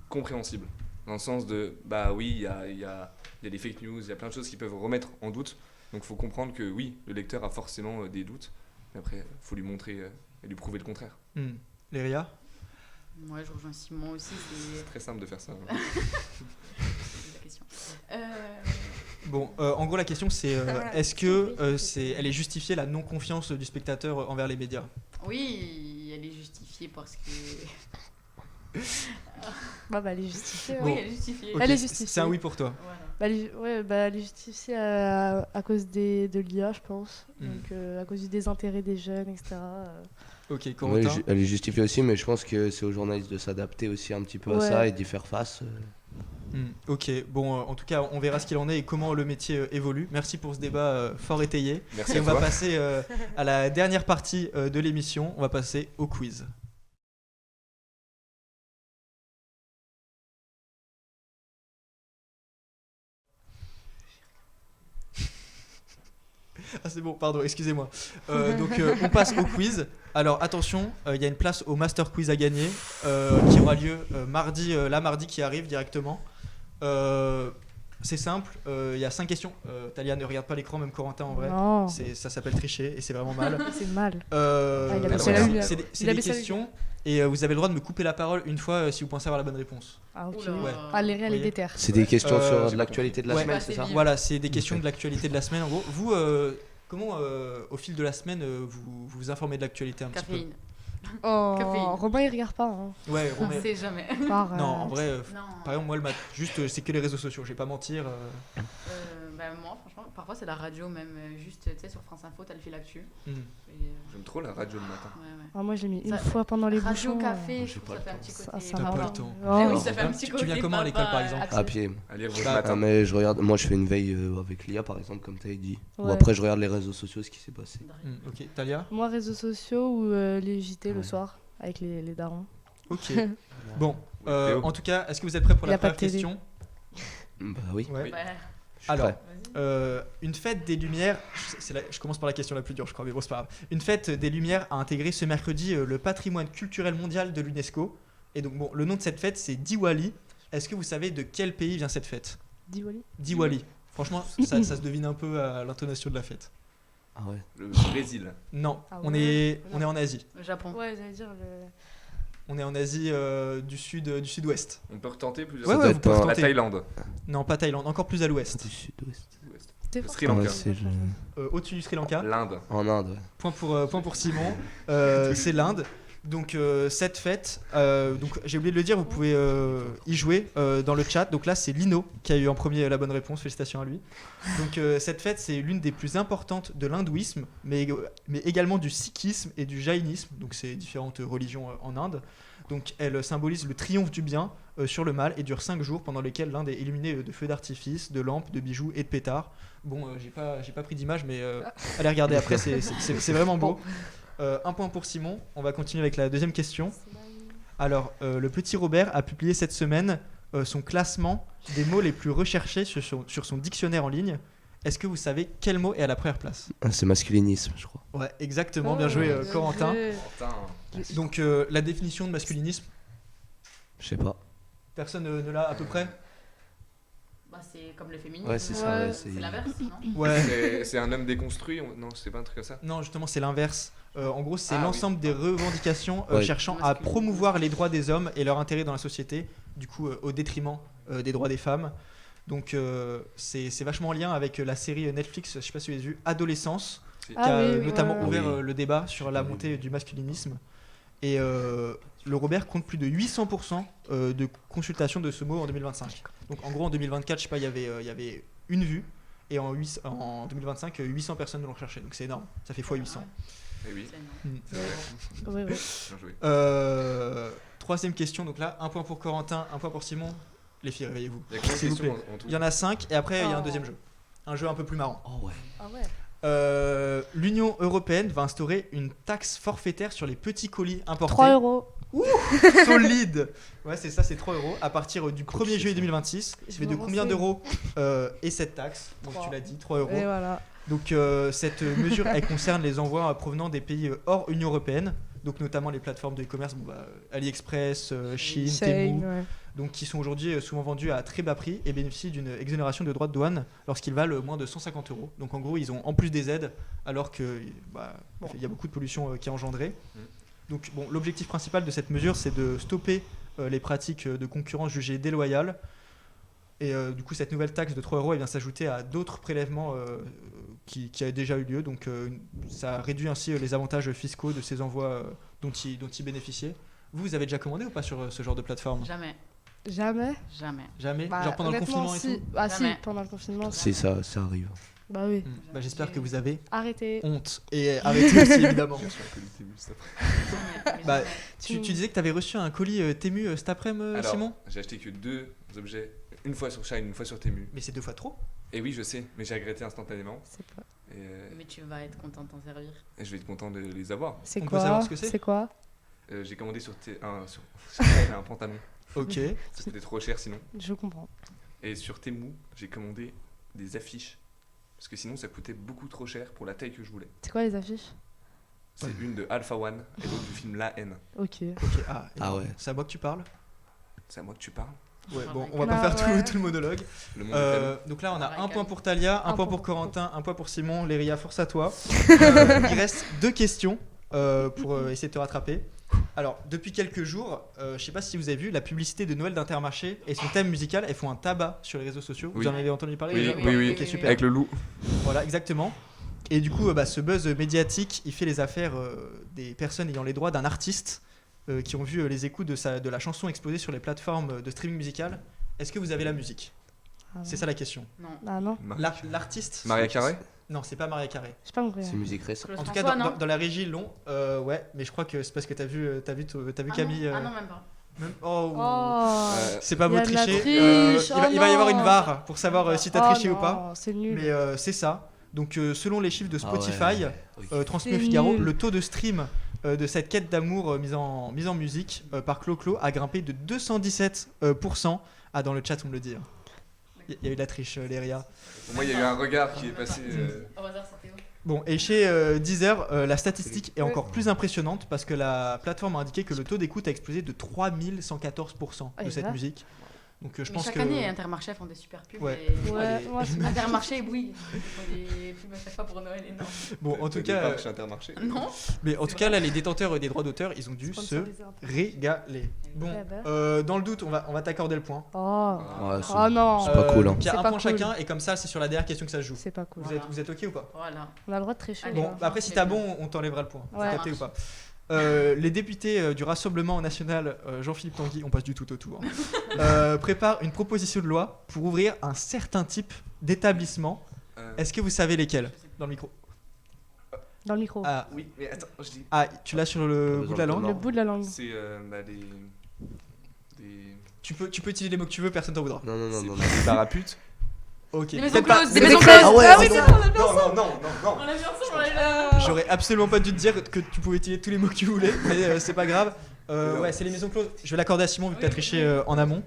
[SPEAKER 5] compréhensible. Dans le sens de, bah oui, il y a des fake news, il y a plein de choses qui peuvent remettre en doute. Donc il faut comprendre que oui, le lecteur a forcément des doutes. Mais après, il faut lui montrer et lui prouver le contraire.
[SPEAKER 1] Léria.
[SPEAKER 3] Moi, je rejoins Simon aussi, c'est
[SPEAKER 5] C'est très simple de faire ça.
[SPEAKER 3] la question.
[SPEAKER 1] Bon, en gros, la question c'est est-ce que elle est justifiée la non-confiance du spectateur envers les médias?
[SPEAKER 3] Oui, elle est justifiée parce que.
[SPEAKER 2] Bah, elle est justifiée.
[SPEAKER 1] Bon.
[SPEAKER 3] Oui, elle est justifiée.
[SPEAKER 1] Ok,
[SPEAKER 2] Elle est
[SPEAKER 1] c'est
[SPEAKER 2] justifiée.
[SPEAKER 1] un oui pour toi.
[SPEAKER 3] Voilà.
[SPEAKER 2] Elle est justifiée à cause de l'IA, je pense. Donc, à cause du désintérêt des jeunes, etc.
[SPEAKER 1] Ok,
[SPEAKER 4] Oui,
[SPEAKER 1] Corentin.
[SPEAKER 4] elle est justifiée aussi, mais je pense que c'est aux journalistes de s'adapter aussi un petit peu à
[SPEAKER 2] Ouais.
[SPEAKER 4] ça et d'y faire face.
[SPEAKER 1] Ok, bon, en tout cas, on verra ce qu'il en est et comment le métier évolue. Merci pour ce débat fort étayé.
[SPEAKER 5] Merci
[SPEAKER 1] Et
[SPEAKER 5] à
[SPEAKER 1] on va
[SPEAKER 5] toi.
[SPEAKER 1] passer à la dernière partie de l'émission. On va passer au quiz. Ah c'est bon, pardon, excusez-moi. On passe au quiz. Alors attention, il y a une place au Master Quiz à gagner qui aura lieu mardi qui arrive directement. C'est simple, il y a 5 questions. Talia, ne regarde pas l'écran, même Corentin en vrai.
[SPEAKER 2] Non,
[SPEAKER 1] Ça s'appelle tricher et c'est vraiment mal.
[SPEAKER 2] c'est mal.
[SPEAKER 1] Il
[SPEAKER 2] a baissé
[SPEAKER 5] la
[SPEAKER 2] lumière.
[SPEAKER 1] c'est
[SPEAKER 2] Il a
[SPEAKER 1] des
[SPEAKER 2] baissé la
[SPEAKER 1] questions et vous avez le droit de me couper la parole une fois si vous pensez avoir la bonne réponse.
[SPEAKER 2] Ah, ok.
[SPEAKER 3] Oula.
[SPEAKER 1] Ouais.
[SPEAKER 2] Ah, les réels,
[SPEAKER 1] Oui.
[SPEAKER 2] ils déterrent.
[SPEAKER 4] C'est des questions
[SPEAKER 1] Euh,
[SPEAKER 4] sur l'actualité de la
[SPEAKER 1] ouais.
[SPEAKER 4] semaine,
[SPEAKER 3] Bah,
[SPEAKER 4] c'est
[SPEAKER 3] c'est
[SPEAKER 4] ça
[SPEAKER 3] bien.
[SPEAKER 1] Voilà, c'est des questions
[SPEAKER 4] Ok.
[SPEAKER 1] de l'actualité de la semaine en gros. Vous, comment au fil de la semaine vous vous informez de l'actualité un petit peu?
[SPEAKER 3] Caféine.
[SPEAKER 2] Oh,
[SPEAKER 3] Caféine.
[SPEAKER 2] Romain, il regarde pas. Hein.
[SPEAKER 1] Ouais,
[SPEAKER 3] On
[SPEAKER 1] Romain.
[SPEAKER 3] sait jamais.
[SPEAKER 2] Par,
[SPEAKER 1] Non, en vrai,
[SPEAKER 3] Non.
[SPEAKER 1] par exemple, moi, le juste, c'est que les réseaux sociaux, je vais pas mentir.
[SPEAKER 3] Bah, moi, franchement, parfois c'est la radio même. Juste, tu sais, sur France Info, t'as le fil actu. Et,
[SPEAKER 5] J'aime trop la radio le matin.
[SPEAKER 3] ouais, ouais.
[SPEAKER 2] Ah, moi, je l'ai mis une
[SPEAKER 3] Ça-
[SPEAKER 2] fois pendant les
[SPEAKER 3] Radio,
[SPEAKER 2] bouchons.
[SPEAKER 3] café,
[SPEAKER 4] j'ai
[SPEAKER 3] je trouve
[SPEAKER 4] pas
[SPEAKER 3] ça fait
[SPEAKER 4] le
[SPEAKER 3] un petit
[SPEAKER 2] Ça,
[SPEAKER 3] côté.
[SPEAKER 2] ça
[SPEAKER 1] T'as
[SPEAKER 2] va
[SPEAKER 1] pas
[SPEAKER 2] pas.
[SPEAKER 1] le temps.
[SPEAKER 2] Oh.
[SPEAKER 3] Eh oui, ça fait un petit
[SPEAKER 1] Tu
[SPEAKER 3] côté.
[SPEAKER 1] viens comment à l'école, par exemple?
[SPEAKER 2] Accès.
[SPEAKER 4] À pied.
[SPEAKER 5] À lire votre
[SPEAKER 1] Bah,
[SPEAKER 5] matin.
[SPEAKER 4] Ah, mais je regarde, moi je fais une veille avec l'IA par exemple, comme tu avais dit. Ou
[SPEAKER 2] Ouais.
[SPEAKER 4] après je regarde les réseaux sociaux, ce qui s'est passé.
[SPEAKER 1] Ok, Talia.
[SPEAKER 2] Moi, réseaux sociaux ou les JT le
[SPEAKER 4] Ouais.
[SPEAKER 2] soir avec les darons.
[SPEAKER 1] Ok. Bon,
[SPEAKER 5] Oui, Théo.
[SPEAKER 1] en tout cas, est-ce que vous êtes prêts pour
[SPEAKER 2] Y
[SPEAKER 1] la
[SPEAKER 2] a pas de
[SPEAKER 1] première
[SPEAKER 2] télé.
[SPEAKER 1] question?
[SPEAKER 4] Bah oui.
[SPEAKER 1] Ouais.
[SPEAKER 5] Oui.
[SPEAKER 3] Bah,
[SPEAKER 4] Je suis
[SPEAKER 1] Alors,
[SPEAKER 4] prêt.
[SPEAKER 1] une fête des Lumières, je commence par la question la plus dure, je crois, mais bon, c'est pas grave. Une fête des Lumières a intégré ce mercredi le patrimoine culturel mondial de l'UNESCO. Et donc, bon, le nom de cette fête, c'est Diwali. Est-ce que vous savez de quel pays vient cette fête?
[SPEAKER 2] Diwali.
[SPEAKER 1] Diwali. Franchement, ça se devine un peu à l'intonation de la fête.
[SPEAKER 4] Ah ouais.
[SPEAKER 5] Le Brésil.
[SPEAKER 1] Non,
[SPEAKER 2] Ah
[SPEAKER 1] on
[SPEAKER 2] ouais.
[SPEAKER 1] est en Asie.
[SPEAKER 3] le Japon.
[SPEAKER 2] Ouais, j'allais dire le.
[SPEAKER 1] On est en Asie du sud-ouest.
[SPEAKER 5] On peut retenter plusieurs
[SPEAKER 1] Ouais,
[SPEAKER 4] Ça
[SPEAKER 1] ouais,
[SPEAKER 4] doit
[SPEAKER 1] vous
[SPEAKER 4] être
[SPEAKER 1] pouvez
[SPEAKER 4] en-
[SPEAKER 5] La
[SPEAKER 1] retenter.
[SPEAKER 5] Thaïlande.
[SPEAKER 1] Non, pas Thaïlande, encore plus à l'ouest.
[SPEAKER 4] Du sud-ouest.
[SPEAKER 2] T'es
[SPEAKER 5] Le
[SPEAKER 2] fort.
[SPEAKER 5] Sri Lanka.
[SPEAKER 4] Ouais, c'est
[SPEAKER 1] Au-dessus du Sri Lanka.
[SPEAKER 5] L'Inde.
[SPEAKER 4] en Inde, ouais.
[SPEAKER 1] Point pour Simon. C'est l'Inde. Donc cette fête, donc j'ai oublié de le dire, vous pouvez y jouer dans le chat. Donc là c'est Lino qui a eu en premier la bonne réponse, félicitations à lui. Donc cette fête c'est l'une des plus importantes de l'hindouisme, mais également du sikhisme et du jaïnisme. Donc c'est différentes religions en Inde. Donc elle symbolise le triomphe du bien sur le mal et dure 5 jours pendant lesquels l'Inde est illuminée de feux d'artifice, de lampes, de bijoux et de pétards. Bon, j'ai pas pris d'image, mais allez regarder après, c'est vraiment beau. Un point pour Simon. On va continuer avec la deuxième question. Alors, le petit Robert a publié cette semaine son classement des mots les plus recherchés sur son dictionnaire en ligne. Est-ce que vous savez quel mot est à la première place?
[SPEAKER 4] C'est masculinisme, je crois.
[SPEAKER 1] Ouais, exactement, bien joué Corentin.
[SPEAKER 2] joué.
[SPEAKER 5] Putain.
[SPEAKER 1] Donc la définition de masculinisme,
[SPEAKER 4] Je sais pas.
[SPEAKER 1] personne ne l'a à peu près?
[SPEAKER 3] Bah, c'est comme le féminisme.
[SPEAKER 4] Ouais, c'est ça.
[SPEAKER 2] Ouais.
[SPEAKER 4] Ouais,
[SPEAKER 3] C'est l'inverse, non?
[SPEAKER 1] Ouais.
[SPEAKER 5] C'est un homme déconstruit Non, c'est pas un truc comme ça.
[SPEAKER 1] Non, justement, c'est l'inverse. En gros, c'est
[SPEAKER 5] Ah,
[SPEAKER 1] l'ensemble des revendications
[SPEAKER 4] Ouais.
[SPEAKER 1] cherchant à
[SPEAKER 3] Masculin.
[SPEAKER 1] promouvoir les droits des hommes et leur intérêt dans la société, du coup, au détriment des droits des femmes. Donc, c'est vachement en lien avec la série Netflix, je sais pas si vous avez vu, Adolescence,
[SPEAKER 5] Si.
[SPEAKER 1] qui a
[SPEAKER 2] Ah oui,
[SPEAKER 1] notamment
[SPEAKER 2] ouais.
[SPEAKER 1] ouvert
[SPEAKER 4] Oui.
[SPEAKER 1] le débat sur la montée du masculinisme. Et le Robert compte plus de 800% de consultations de ce mot en 2025. Donc, en gros, en 2024, je sais pas, il y avait une vue. Et en 2025, 800 personnes l'ont recherché. Donc, c'est énorme. Ça fait x800.
[SPEAKER 5] Eh oui,
[SPEAKER 3] C'est énorme.
[SPEAKER 5] c'est vrai.
[SPEAKER 2] Ouais, ouais.
[SPEAKER 5] Bien joué.
[SPEAKER 1] Troisième question, donc là, un point pour Corentin, un point pour Simon. Les filles, réveillez-vous.
[SPEAKER 5] Il y a combien de
[SPEAKER 1] S'il vous
[SPEAKER 5] questions
[SPEAKER 1] plaît.
[SPEAKER 5] en tout
[SPEAKER 1] Il y en a 5 et après il y a un
[SPEAKER 2] Oh.
[SPEAKER 1] deuxième jeu. Un jeu un peu plus marrant.
[SPEAKER 4] Oh ouais.
[SPEAKER 2] Ah ouais.
[SPEAKER 1] L'Union européenne va instaurer une taxe forfaitaire sur les petits colis importés.
[SPEAKER 2] 3 euros.
[SPEAKER 1] Solide. Ouais, c'est ça, c'est 3 euros à partir du 1er juillet 2026.
[SPEAKER 2] Je
[SPEAKER 1] Mais de
[SPEAKER 2] me
[SPEAKER 1] combien
[SPEAKER 2] renseigne.
[SPEAKER 1] d'euros est cette taxe? Donc
[SPEAKER 2] 3.
[SPEAKER 1] tu l'as dit, 3 euros.
[SPEAKER 2] Et voilà.
[SPEAKER 1] Donc cette mesure, elle concerne les envois provenant des pays hors Union européenne, donc notamment les plateformes de e-commerce, AliExpress, Chine, Temu,
[SPEAKER 2] Shane, ouais.
[SPEAKER 1] donc qui sont aujourd'hui souvent vendus à très bas prix et bénéficient d'une exonération de droits de douane lorsqu'ils valent moins de 150 euros. Donc en gros, ils ont en plus des aides, alors qu'il y a beaucoup de pollution qui est engendrée. Donc bon, l'objectif principal de cette mesure, c'est de stopper les pratiques de concurrence jugées déloyales. Et du coup, cette nouvelle taxe de 3 euros elle vient s'ajouter à d'autres prélèvements qui a déjà eu lieu. Donc ça réduit ainsi les avantages fiscaux de ces envois dont ils bénéficiaient. Vous avez déjà commandé ou pas sur ce genre de plateforme?
[SPEAKER 3] Jamais.
[SPEAKER 2] Jamais.
[SPEAKER 3] Jamais.
[SPEAKER 1] Jamais.
[SPEAKER 2] Bah,
[SPEAKER 1] Genre pendant le
[SPEAKER 2] honnêtement,
[SPEAKER 1] confinement et
[SPEAKER 2] si.
[SPEAKER 1] tout.
[SPEAKER 2] Ah si,
[SPEAKER 3] Jamais.
[SPEAKER 2] pendant le confinement.
[SPEAKER 4] C'est ça, ça arrive.
[SPEAKER 2] Bah oui.
[SPEAKER 1] Bah, j'espère que vous avez
[SPEAKER 2] Arrêtez.
[SPEAKER 1] honte. Et arrêtez aussi, évidemment.
[SPEAKER 5] Bien sûr, que le Temu, juste après.
[SPEAKER 1] Bah,
[SPEAKER 3] Jamais.
[SPEAKER 1] tu disais que tu avais reçu un colis Temu cet après-midi,
[SPEAKER 5] Alors,
[SPEAKER 1] Simon?
[SPEAKER 5] j'ai acheté que 2 objets, une fois sur Shine, une fois sur Temu.
[SPEAKER 1] Mais c'est 2 fois trop.
[SPEAKER 5] Et oui, je sais, mais j'ai regretté instantanément.
[SPEAKER 2] C'est pas.
[SPEAKER 3] Mais tu vas être content de t'en servir.
[SPEAKER 5] Et je vais être content de les avoir.
[SPEAKER 2] C'est
[SPEAKER 1] On peut
[SPEAKER 2] quoi?
[SPEAKER 1] savoir ce que c'est
[SPEAKER 2] C'est quoi?
[SPEAKER 5] J'ai commandé sur un pantalon.
[SPEAKER 1] Ok.
[SPEAKER 5] Ça coûtait trop cher sinon.
[SPEAKER 2] Je comprends.
[SPEAKER 5] Et sur Temu, j'ai commandé des affiches. Parce que sinon, ça coûtait beaucoup trop cher pour la taille que je voulais.
[SPEAKER 2] C'est quoi les affiches?
[SPEAKER 5] C'est une de Alpha One et l'autre du film La Haine.
[SPEAKER 2] Ok.
[SPEAKER 1] Ok.
[SPEAKER 4] Ah ouais.
[SPEAKER 1] C'est à moi que tu parles.
[SPEAKER 5] C'est à moi que tu parles.
[SPEAKER 1] Ouais.
[SPEAKER 3] Ah,
[SPEAKER 1] Bon,
[SPEAKER 3] mec.
[SPEAKER 1] on va pas
[SPEAKER 2] Bah,
[SPEAKER 1] faire
[SPEAKER 2] ouais.
[SPEAKER 1] tout le monologue.
[SPEAKER 5] Le monde est calme.
[SPEAKER 1] Donc là, on a
[SPEAKER 3] Ouais,
[SPEAKER 1] un point
[SPEAKER 3] calme.
[SPEAKER 1] pour Talia, un
[SPEAKER 2] Un
[SPEAKER 1] point
[SPEAKER 2] point
[SPEAKER 1] pour
[SPEAKER 2] pour
[SPEAKER 1] Corentin, un point pour Simon. Léria, force à toi. Il reste 2 questions pour essayer de te rattraper. Alors, depuis quelques jours, je sais pas si vous avez vu la publicité de Noël d'Intermarché et son thème musical. Elles font un tabac sur les réseaux sociaux.
[SPEAKER 5] Oui.
[SPEAKER 1] Vous en avez entendu parler
[SPEAKER 5] Oui,
[SPEAKER 1] déjà
[SPEAKER 5] oui, oui.
[SPEAKER 1] Ok, super.
[SPEAKER 5] Avec le loup.
[SPEAKER 1] Voilà, exactement. Et du coup, ce buzz médiatique, il fait les affaires des personnes ayant les droits d'un artiste qui ont vu les écoutes de la chanson exploser sur les plateformes de streaming musical. Est-ce que vous avez la musique?
[SPEAKER 2] Ah,
[SPEAKER 1] C'est ça la question.
[SPEAKER 3] Non.
[SPEAKER 2] Ah non.
[SPEAKER 1] L'artiste
[SPEAKER 5] Maria Carré.
[SPEAKER 1] Non, c'est pas Maria Carré.
[SPEAKER 2] J'ai pas compris.
[SPEAKER 4] C'est musique récente.
[SPEAKER 3] Claude
[SPEAKER 1] En tout cas,
[SPEAKER 3] François, non
[SPEAKER 1] dans la régie, long. Ouais, mais je crois que c'est parce que t'as vu
[SPEAKER 3] Ah
[SPEAKER 1] Camille.
[SPEAKER 3] non. Ah non, même pas.
[SPEAKER 1] Oh,
[SPEAKER 2] Oh.
[SPEAKER 1] c'est pas
[SPEAKER 2] Il y
[SPEAKER 1] beau
[SPEAKER 2] a de la
[SPEAKER 1] tricher.
[SPEAKER 2] triche,
[SPEAKER 1] Il va y avoir
[SPEAKER 2] oh
[SPEAKER 1] une
[SPEAKER 2] non.
[SPEAKER 1] VAR pour savoir si t'as
[SPEAKER 2] Oh
[SPEAKER 1] triché ou pas.
[SPEAKER 2] non, c'est nul.
[SPEAKER 1] Mais c'est ça. Donc, selon les chiffres de
[SPEAKER 4] Ah ouais.
[SPEAKER 1] Spotify,
[SPEAKER 4] Oui.
[SPEAKER 1] transmis au
[SPEAKER 2] C'est
[SPEAKER 1] Figaro,
[SPEAKER 2] nul.
[SPEAKER 1] le taux de stream de cette quête d'amour mise en musique par Clo-Clo a grimpé de 217%. Ah, dans le chat, on me le dit. Il y a eu de la triche, Léria.
[SPEAKER 5] Pour moi, il y a eu un regard qui est passé.
[SPEAKER 3] Au hasard, c'était où?
[SPEAKER 1] Bon, et chez Deezer, la statistique est encore plus impressionnante parce que la plateforme a indiqué que le taux d'écoute a explosé de 3114%
[SPEAKER 2] Ah,
[SPEAKER 1] de cette
[SPEAKER 2] vache.
[SPEAKER 1] musique. Donc je
[SPEAKER 3] Mais
[SPEAKER 1] pense
[SPEAKER 3] chaque
[SPEAKER 1] que...
[SPEAKER 3] année, Intermarché font des super pubs.
[SPEAKER 1] Ouais.
[SPEAKER 3] Et...
[SPEAKER 2] Ouais,
[SPEAKER 1] Allez.
[SPEAKER 2] moi, c'est-
[SPEAKER 3] Intermarché, oui. Ils font des pubs à chaque fois pour Noël et non.
[SPEAKER 1] Bon, en tout cas,
[SPEAKER 5] chez Intermarché.
[SPEAKER 3] Non.
[SPEAKER 1] mais en tout cas là, les détenteurs des droits d'auteur, ils ont dû se
[SPEAKER 2] Sponsorisé un peu.
[SPEAKER 1] régaler. Bon,
[SPEAKER 2] Eh ben.
[SPEAKER 1] dans le doute, on va t'accorder le point.
[SPEAKER 2] Oh.
[SPEAKER 4] Ouais,
[SPEAKER 2] Oh non.
[SPEAKER 4] C'est pas cool, hein.
[SPEAKER 1] Donc il y a
[SPEAKER 2] C'est
[SPEAKER 1] un
[SPEAKER 2] pas
[SPEAKER 1] point
[SPEAKER 2] cool.
[SPEAKER 1] chacun et comme ça, c'est sur la dernière question que ça se joue.
[SPEAKER 2] C'est pas cool.
[SPEAKER 3] Voilà.
[SPEAKER 1] Vous êtes ok ou pas?
[SPEAKER 3] Voilà.
[SPEAKER 2] On a le droit de tricher.
[SPEAKER 3] Allez.
[SPEAKER 1] Bon,
[SPEAKER 2] là.
[SPEAKER 1] bah après si t'as bon, on t'enlèvera le point.
[SPEAKER 2] Ouais.
[SPEAKER 1] T'as capté ou pas? Les députés du Rassemblement national, Jean-Philippe Tanguy, on passe du tout au tout, hein, préparent une proposition de loi pour ouvrir un certain type d'établissement. Est-ce que vous savez lesquels? Dans le micro.
[SPEAKER 2] Dans le micro.
[SPEAKER 1] Ah,
[SPEAKER 5] Oui, mais attends, je dis.
[SPEAKER 1] tu l'as sur le bout de la langue?
[SPEAKER 2] Le bout de la langue.
[SPEAKER 5] C'est des.
[SPEAKER 1] Tu peux utiliser les mots que tu veux, personne t'en voudra.
[SPEAKER 4] Non, non, non,
[SPEAKER 5] C'est
[SPEAKER 4] non.
[SPEAKER 5] pas des paraputes.
[SPEAKER 1] Ok.
[SPEAKER 3] Des maisons
[SPEAKER 1] Peut-être pas-
[SPEAKER 3] closes, des
[SPEAKER 1] mais-
[SPEAKER 3] maisons
[SPEAKER 2] closes.
[SPEAKER 3] closes.
[SPEAKER 4] Ah ouais,
[SPEAKER 2] Ah oui,
[SPEAKER 4] c'est
[SPEAKER 2] c'est
[SPEAKER 4] ça.
[SPEAKER 2] ça, on l'a bien
[SPEAKER 5] Non, non, non, non,
[SPEAKER 3] On l'a vu ensemble, on l'a vu.
[SPEAKER 1] J'aurais absolument pas dû te dire que tu pouvais utiliser tous les mots que tu voulais, mais c'est pas grave. Ouais, c'est les maisons closes. Je vais l'accorder à Simon vu que t'as triché en amont.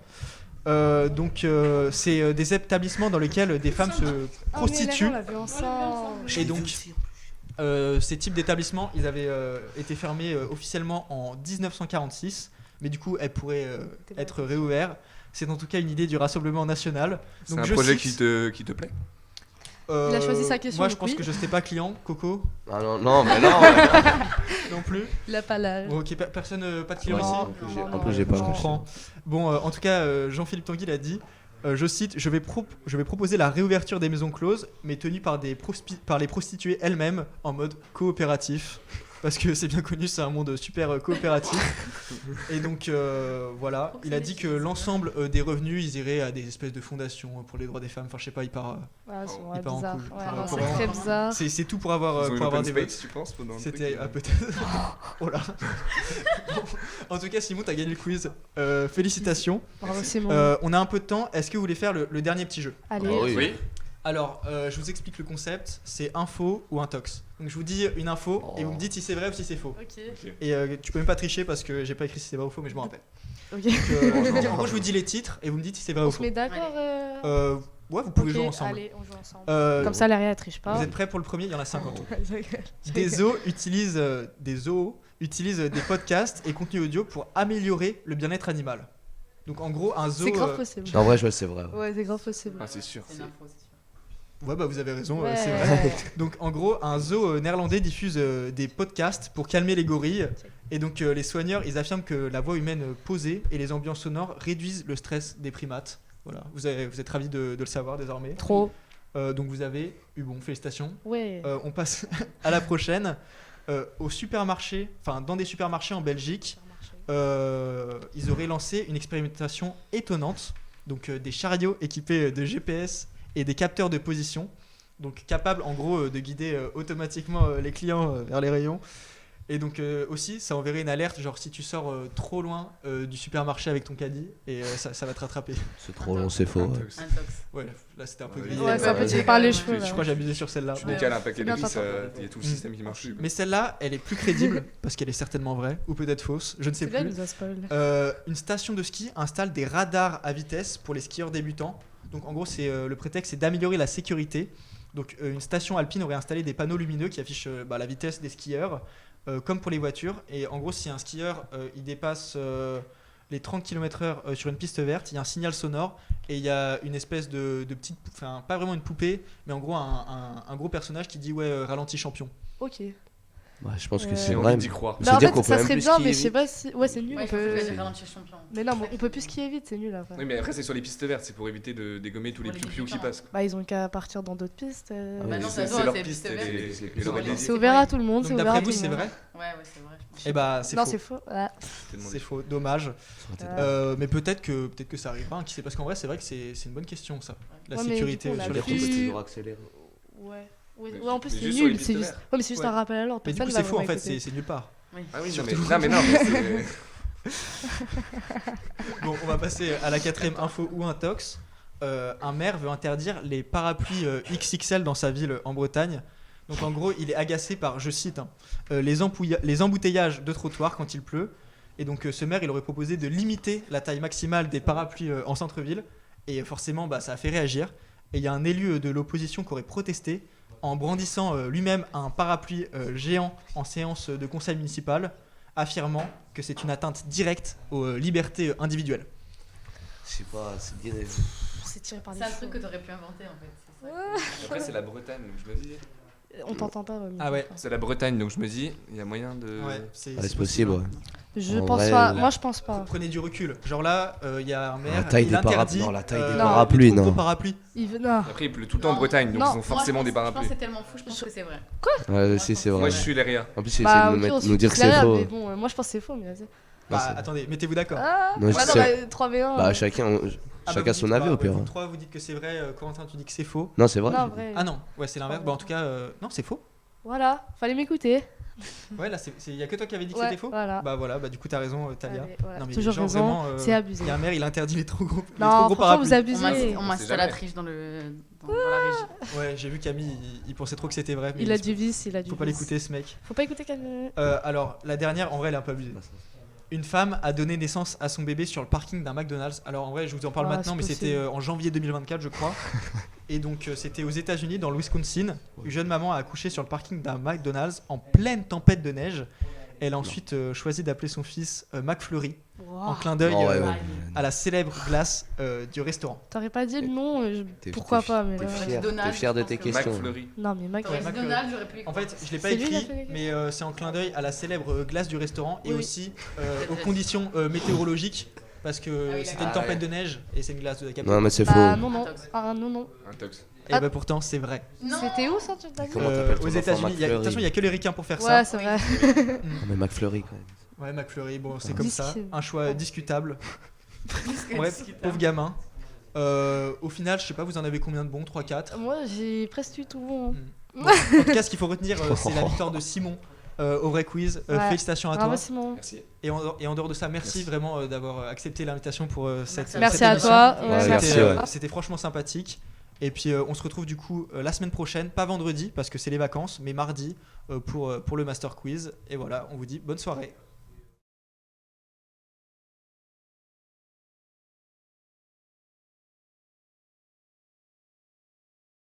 [SPEAKER 1] C'est des établissements dans lesquels des femmes se prostituent. Et donc, ces types d'établissements, ils avaient été fermés officiellement en 1946, mais du coup, elles pourraient être réouvertes. C'est en tout cas une idée du Rassemblement national.
[SPEAKER 5] C'est
[SPEAKER 1] Donc,
[SPEAKER 5] un projet qui te plaît?
[SPEAKER 2] Il a choisi sa question.
[SPEAKER 1] Moi, je
[SPEAKER 2] donc
[SPEAKER 1] pense
[SPEAKER 2] oui.
[SPEAKER 1] que je n'étais pas client. Coco
[SPEAKER 4] Ah non, mais non.
[SPEAKER 1] non plus.
[SPEAKER 2] Il a pas l'âge.
[SPEAKER 1] Bon, ok, personne, pas de client
[SPEAKER 4] Ouais,
[SPEAKER 1] ici.
[SPEAKER 4] en plus, j'ai pas.
[SPEAKER 1] Je comprends. Bon, en tout cas, Jean-Philippe Tanguy l'a dit. Je cite, je vais proposer la réouverture des maisons closes, mais tenues par les prostituées elles-mêmes en mode coopératif. Parce que c'est bien connu, c'est un monde super coopératif. Et donc voilà, il a dit que l'ensemble des revenus, ils iraient à des espèces de fondations pour les droits des femmes. Enfin, je sais pas, il part.
[SPEAKER 2] C'est
[SPEAKER 1] il part en
[SPEAKER 2] bizarre.
[SPEAKER 1] couille.
[SPEAKER 2] Ouais,
[SPEAKER 1] Enfin,
[SPEAKER 2] non,
[SPEAKER 1] pour
[SPEAKER 2] c'est très bizarre.
[SPEAKER 1] C'est tout pour avoir,
[SPEAKER 5] Ils ont
[SPEAKER 1] pour
[SPEAKER 5] eu
[SPEAKER 1] avoir
[SPEAKER 5] l'open
[SPEAKER 1] des
[SPEAKER 5] space,
[SPEAKER 1] votes.
[SPEAKER 5] tu penses, pendant le
[SPEAKER 1] C'était
[SPEAKER 5] truc,
[SPEAKER 1] peut-être. Oh là. Bon, en tout cas, Simon, t'as gagné le quiz. Félicitations.
[SPEAKER 2] Bravo Simon.
[SPEAKER 1] On a un peu de temps. Est-ce que vous voulez faire le dernier petit jeu?
[SPEAKER 2] Allez.
[SPEAKER 4] Ah oui.
[SPEAKER 5] Oui.
[SPEAKER 1] Alors, je vous explique le concept. C'est info ou intox. Donc, je vous dis une info et vous me dites si c'est vrai ou si c'est faux.
[SPEAKER 2] Ok.
[SPEAKER 1] Et tu peux même pas tricher parce que j'ai pas écrit si c'est vrai ou faux, mais je m'en rappelle.
[SPEAKER 2] Ok.
[SPEAKER 1] Donc, en gros, je vous dis les titres et vous me dites si c'est vrai ou
[SPEAKER 2] On
[SPEAKER 1] faux.
[SPEAKER 2] se met d'accord.
[SPEAKER 1] Ouais, vous pouvez
[SPEAKER 2] Ok,
[SPEAKER 1] jouer ensemble.
[SPEAKER 2] Allez, on joue ensemble.
[SPEAKER 1] Euh,
[SPEAKER 2] Comme ça, Léria elle triche pas.
[SPEAKER 1] Vous êtes prêts pour le premier? Il y en a 5 en tout.
[SPEAKER 2] Je rigole.
[SPEAKER 1] Des zoos utilisent des podcasts et contenus audio pour améliorer le bien-être animal. Donc en gros, un zoo.
[SPEAKER 2] C'est grave possible.
[SPEAKER 4] En vrai, je vois, c'est vrai.
[SPEAKER 2] Ouais, c'est grave possible.
[SPEAKER 5] Ah, c'est sûr.
[SPEAKER 3] C'est une info, c'est sûr.
[SPEAKER 1] Ouais, bah vous avez raison,
[SPEAKER 2] Ouais.
[SPEAKER 1] c'est vrai. Donc en gros, un zoo néerlandais diffuse des podcasts pour calmer les gorilles. Et donc les soigneurs, ils affirment que la voix humaine posée et les ambiances sonores réduisent le stress des primates. Voilà, vous êtes ravis de le savoir désormais.
[SPEAKER 2] Trop.
[SPEAKER 1] Donc vous avez eu bon, félicitations.
[SPEAKER 2] Ouais.
[SPEAKER 1] On passe à la prochaine. Au supermarché, enfin dans des supermarchés en Belgique, ils auraient lancé une expérimentation étonnante. Donc des chariots équipés de GPS et des capteurs de position, donc capables en gros de guider automatiquement les clients vers les rayons. Et donc aussi, ça enverrait une alerte, genre si tu sors trop loin du supermarché avec ton caddie, et ça va te rattraper.
[SPEAKER 4] C'est trop long, c'est faux. Ouais.
[SPEAKER 3] Intox.
[SPEAKER 1] Ouais, là c'était un peu
[SPEAKER 5] Ouais,
[SPEAKER 1] grillé.
[SPEAKER 2] Ouais, c'est un
[SPEAKER 5] bah,
[SPEAKER 2] peu tiré par les cheveux.
[SPEAKER 1] Je
[SPEAKER 2] là.
[SPEAKER 1] crois que j'ai abusé sur celle-là.
[SPEAKER 5] Tu décales un paquet
[SPEAKER 2] C'est
[SPEAKER 5] de
[SPEAKER 2] bien
[SPEAKER 5] vis,
[SPEAKER 2] tentant.
[SPEAKER 5] il y a tout le système qui marche plus.
[SPEAKER 1] Mais celle-là, elle est plus crédible, parce qu'elle est certainement vraie, ou peut-être fausse, je ne sais
[SPEAKER 2] C'est bien, il
[SPEAKER 1] plus.
[SPEAKER 2] nous a spoil.
[SPEAKER 1] Une station de ski installe des radars à vitesse pour les skieurs débutants. Donc en gros, le prétexte, c'est d'améliorer la sécurité. Donc une station alpine aurait installé des panneaux lumineux qui affichent la vitesse des skieurs, comme pour les voitures. Et en gros, si un skieur il dépasse les 30 km/h sur une piste verte, il y a un signal sonore et il y a une espèce de petite, enfin pas vraiment une poupée, mais en gros un gros personnage qui dit ouais ralenti champion.
[SPEAKER 2] Ok.
[SPEAKER 4] Ouais, je pense que
[SPEAKER 2] Ouais.
[SPEAKER 4] c'est
[SPEAKER 5] J'ai
[SPEAKER 4] vrai.
[SPEAKER 5] envie d'y croire.
[SPEAKER 4] Mais
[SPEAKER 2] Bah, en
[SPEAKER 4] c'est-à-dire
[SPEAKER 2] fait,
[SPEAKER 4] qu'on peut
[SPEAKER 2] ça
[SPEAKER 4] même
[SPEAKER 2] serait
[SPEAKER 4] plus
[SPEAKER 2] bien,
[SPEAKER 4] skier
[SPEAKER 2] mais je sais
[SPEAKER 4] vite.
[SPEAKER 2] pas si. Ouais, c'est nul.
[SPEAKER 3] Ouais,
[SPEAKER 2] on
[SPEAKER 3] il faut que
[SPEAKER 2] peut...
[SPEAKER 3] je ralentir champion.
[SPEAKER 2] Mais non, on peut plus skier vite, c'est nul après.
[SPEAKER 5] Oui, mais après, c'est sur les pistes vertes, c'est pour éviter de dégommer tous les
[SPEAKER 3] Pour les
[SPEAKER 5] piou-piou qui
[SPEAKER 3] débutants.
[SPEAKER 5] passent.
[SPEAKER 2] Bah, ils ont qu'à partir dans d'autres pistes.
[SPEAKER 4] Ah
[SPEAKER 3] Bah
[SPEAKER 4] oui,
[SPEAKER 3] non,
[SPEAKER 4] c'est-
[SPEAKER 3] ça
[SPEAKER 5] c'est leur
[SPEAKER 3] c'est
[SPEAKER 5] piste,
[SPEAKER 3] piste verte.
[SPEAKER 5] et leur idée.
[SPEAKER 2] C'est ouvert à tout le monde,
[SPEAKER 1] Donc
[SPEAKER 2] c'est ouvert à
[SPEAKER 1] d'après
[SPEAKER 2] tout
[SPEAKER 1] vous,
[SPEAKER 2] le
[SPEAKER 1] c'est
[SPEAKER 2] monde.
[SPEAKER 1] vrai?
[SPEAKER 3] Ouais, c'est vrai. je pense.
[SPEAKER 1] Eh bah c'est
[SPEAKER 2] Non,
[SPEAKER 1] faux.
[SPEAKER 2] c'est faux. Ah.
[SPEAKER 5] Je t'ai demandé.
[SPEAKER 1] C'est faux, dommage.
[SPEAKER 2] Euh,
[SPEAKER 1] Mais peut-être que ça arrivera, hein, qui sait, parce qu'en vrai c'est vrai que c'est une bonne question ça. La
[SPEAKER 2] Ouais, mais
[SPEAKER 1] sécurité
[SPEAKER 2] du coup, on a
[SPEAKER 1] sur les
[SPEAKER 2] plus-
[SPEAKER 1] pistes.
[SPEAKER 4] C'est toujours accéléré.
[SPEAKER 2] Ouais. Ouais,
[SPEAKER 5] Mais
[SPEAKER 2] ouais, en plus,
[SPEAKER 5] mais
[SPEAKER 2] c'est
[SPEAKER 5] juste sur les
[SPEAKER 2] nul.
[SPEAKER 5] pistes
[SPEAKER 2] C'est juste...
[SPEAKER 5] vertes.
[SPEAKER 2] Ouais, mais c'est juste
[SPEAKER 1] Ouais.
[SPEAKER 2] un rappel à l'ordre.
[SPEAKER 1] Mais du
[SPEAKER 2] personne
[SPEAKER 1] coup
[SPEAKER 2] va
[SPEAKER 1] c'est faux en
[SPEAKER 2] vraiment
[SPEAKER 1] fait,
[SPEAKER 2] écouter.
[SPEAKER 1] c'est nulle part.
[SPEAKER 5] Ah oui, non, mais
[SPEAKER 1] Surtout.
[SPEAKER 5] non, mais c'est-
[SPEAKER 1] Bon, on va passer à la quatrième info ou intox. Un maire veut interdire les parapluies XXL dans sa ville en Bretagne. Donc en gros, il est agacé par, je cite, hein, les embouteillages de trottoirs quand il pleut. Et donc ce maire, il aurait proposé de limiter la taille maximale des parapluies en centre-ville. Et forcément, ça a fait réagir. Et il y a un élu de l'opposition qui aurait protesté en brandissant lui-même un parapluie géant en séance de conseil municipal, affirmant que c'est une atteinte directe aux libertés individuelles.
[SPEAKER 4] Je sais pas, c'est bien.
[SPEAKER 2] C'est tiré par les
[SPEAKER 3] C'est un
[SPEAKER 2] cheveux.
[SPEAKER 3] truc que t'aurais pu inventer en fait. C'est ça.
[SPEAKER 5] Après, c'est la Bretagne, donc je me dis.
[SPEAKER 2] On t'entend pas, Romy.
[SPEAKER 1] Ah ouais.
[SPEAKER 5] C'est la Bretagne, donc je me dis, il y a moyen de.
[SPEAKER 1] Ouais,
[SPEAKER 4] Ouais, c'est possible, ouais.
[SPEAKER 2] Je
[SPEAKER 4] En
[SPEAKER 2] pense
[SPEAKER 4] vrai,
[SPEAKER 2] pas.
[SPEAKER 4] là-
[SPEAKER 2] Moi, je pense pas.
[SPEAKER 1] Prenez du recul. Genre là, il y a un maire.
[SPEAKER 4] La taille
[SPEAKER 1] il
[SPEAKER 4] des
[SPEAKER 1] interdit,
[SPEAKER 4] non, la taille des
[SPEAKER 2] Non.
[SPEAKER 4] parapluies,
[SPEAKER 1] les trop gros
[SPEAKER 4] non.
[SPEAKER 1] parapluies.
[SPEAKER 2] Il veut... Non.
[SPEAKER 5] Après, il pleut tout le temps en Bretagne, donc
[SPEAKER 2] Non.
[SPEAKER 5] ils ont forcément des
[SPEAKER 3] Je pense
[SPEAKER 5] parapluies.
[SPEAKER 3] que c'est tellement fou, je pense que c'est vrai.
[SPEAKER 4] Ouais, si, c'est
[SPEAKER 5] Moi,
[SPEAKER 4] vrai.
[SPEAKER 5] je suis Léria.
[SPEAKER 4] En plus, c'est
[SPEAKER 2] Bah,
[SPEAKER 4] de
[SPEAKER 2] ok, on
[SPEAKER 4] nous dire que c'est
[SPEAKER 2] là,
[SPEAKER 4] faux.
[SPEAKER 2] mais bon, moi, je pense que c'est faux, mais vas-y.
[SPEAKER 1] Bah,
[SPEAKER 4] c'est-
[SPEAKER 1] attendez, mettez-vous d'accord.
[SPEAKER 2] Ah,
[SPEAKER 4] Non,
[SPEAKER 2] bah
[SPEAKER 4] je
[SPEAKER 2] non,
[SPEAKER 4] sais.
[SPEAKER 2] 3v1.
[SPEAKER 4] Bah, chacun
[SPEAKER 1] Ah,
[SPEAKER 4] chacun
[SPEAKER 1] vous
[SPEAKER 4] son
[SPEAKER 1] dites
[SPEAKER 4] avis
[SPEAKER 1] pas,
[SPEAKER 4] au pire.
[SPEAKER 1] Vous trois, vous dites que c'est vrai. Corentin, tu dis que c'est faux.
[SPEAKER 4] Non, c'est vrai.
[SPEAKER 2] Non, vrai.
[SPEAKER 1] Ah non, ouais, c'est l'inverse. Bah, en tout cas, non, c'est faux.
[SPEAKER 2] Voilà, fallait m'écouter.
[SPEAKER 1] Ouais, là, il y a que toi qui avais dit que
[SPEAKER 2] Ouais,
[SPEAKER 1] c'était faux.
[SPEAKER 2] voilà.
[SPEAKER 1] Bah voilà, bah du coup, t'as raison, Talia.
[SPEAKER 2] Allez, voilà,
[SPEAKER 1] Non, mais
[SPEAKER 2] toujours
[SPEAKER 1] genre,
[SPEAKER 2] raison,
[SPEAKER 1] vraiment,
[SPEAKER 2] c'est abusé.
[SPEAKER 1] Il y a un maire, il interdit les trop gros,
[SPEAKER 2] Non, franchement,
[SPEAKER 1] parapluies.
[SPEAKER 2] vous abusez.
[SPEAKER 3] On
[SPEAKER 5] On
[SPEAKER 3] m'incite
[SPEAKER 5] sait
[SPEAKER 3] à la
[SPEAKER 5] jamais.
[SPEAKER 3] triche dans la régie.
[SPEAKER 1] Ouais, j'ai vu Camille, il pensait trop que c'était vrai. Mais
[SPEAKER 2] Il a du vice, il a du
[SPEAKER 1] Faut pas
[SPEAKER 2] vice.
[SPEAKER 1] l'écouter, ce mec.
[SPEAKER 2] Faut pas écouter Camille.
[SPEAKER 1] Alors, la dernière, en vrai, elle est un peu abusée. Une femme a donné naissance à son bébé sur le parking d'un McDonald's. Alors en vrai, je vous en parle
[SPEAKER 2] Ah,
[SPEAKER 1] maintenant,
[SPEAKER 2] c'est
[SPEAKER 1] mais c'était
[SPEAKER 2] possible.
[SPEAKER 1] en janvier 2024, je crois. Et donc c'était aux États-Unis, dans le Wisconsin. Une jeune maman a accouché sur le parking d'un McDonald's en pleine tempête de neige. Elle a ensuite choisi d'appeler son fils McFlurry, en
[SPEAKER 2] Wow.
[SPEAKER 1] clin d'œil
[SPEAKER 4] Oh, ouais, ouais.
[SPEAKER 1] à la célèbre glace du restaurant.
[SPEAKER 2] T'aurais pas dit le nom,
[SPEAKER 4] T'es-
[SPEAKER 2] pourquoi
[SPEAKER 4] t'es
[SPEAKER 2] pas, mais
[SPEAKER 4] T'es
[SPEAKER 2] là,
[SPEAKER 3] T'aurais dit
[SPEAKER 4] fier,
[SPEAKER 3] Donald,
[SPEAKER 4] t'es fier de
[SPEAKER 3] je
[SPEAKER 4] tes
[SPEAKER 3] pense que-
[SPEAKER 4] questions.
[SPEAKER 5] McFlurry.
[SPEAKER 2] non mais Mac.
[SPEAKER 3] T'aurais dit
[SPEAKER 1] Ouais,
[SPEAKER 3] Donald, j'aurais pu y
[SPEAKER 1] En fait, je l'ai pas
[SPEAKER 2] C'est lui qui a
[SPEAKER 1] écrit,
[SPEAKER 2] fait les
[SPEAKER 1] mais c'est en clin d'œil à la célèbre glace du restaurant et
[SPEAKER 2] Oui.
[SPEAKER 1] aussi aux conditions météorologiques, parce que
[SPEAKER 3] Ah oui,
[SPEAKER 1] c'était
[SPEAKER 3] d'accord.
[SPEAKER 1] une tempête
[SPEAKER 5] Ah
[SPEAKER 1] de neige et c'est une glace de
[SPEAKER 4] Non, mais c'est
[SPEAKER 2] Bah
[SPEAKER 4] faux.
[SPEAKER 2] non, non.
[SPEAKER 3] Intox.
[SPEAKER 2] Ah non, non.
[SPEAKER 5] Un tox.
[SPEAKER 1] Et bah pourtant, c'est vrai.
[SPEAKER 2] C'était où ça, tu t'as dit
[SPEAKER 4] Comment t'appelles ton
[SPEAKER 1] Aux
[SPEAKER 4] enfant,
[SPEAKER 1] États-Unis,
[SPEAKER 4] McFlurry?
[SPEAKER 1] attention, il y a que les ricains pour faire
[SPEAKER 2] Ouais,
[SPEAKER 1] ça.
[SPEAKER 2] c'est vrai.
[SPEAKER 4] Non, mais McFlurry quand même.
[SPEAKER 1] Ouais, McFlurry, bon, c'est comme ça.
[SPEAKER 2] Discutable.
[SPEAKER 1] Un choix discutable. Bref,
[SPEAKER 3] Discutable.
[SPEAKER 1] pauvre gamin. Au final, je sais pas, vous en avez combien de bons 3, 4
[SPEAKER 2] Moi, j'ai presque eu tout bon. hein.
[SPEAKER 1] Bon, en tout cas, ce qu'il faut retenir, c'est la victoire de Simon au vrai quiz.
[SPEAKER 2] Ouais.
[SPEAKER 1] Félicitations à
[SPEAKER 2] Bravo
[SPEAKER 1] toi.
[SPEAKER 2] Simon.
[SPEAKER 5] Merci.
[SPEAKER 1] Et en dehors de ça, merci,
[SPEAKER 5] Merci.
[SPEAKER 1] vraiment d'avoir accepté l'invitation pour cette
[SPEAKER 2] Merci
[SPEAKER 1] cette
[SPEAKER 2] à
[SPEAKER 1] émission.
[SPEAKER 2] toi.
[SPEAKER 4] Ouais,
[SPEAKER 2] Ouais,
[SPEAKER 4] merci,
[SPEAKER 1] C'était
[SPEAKER 4] ouais.
[SPEAKER 1] c'était franchement sympathique. Et puis on se retrouve du coup la semaine prochaine, pas vendredi parce que c'est les vacances, mais mardi pour le Master Quiz. Et voilà, on vous dit bonne soirée.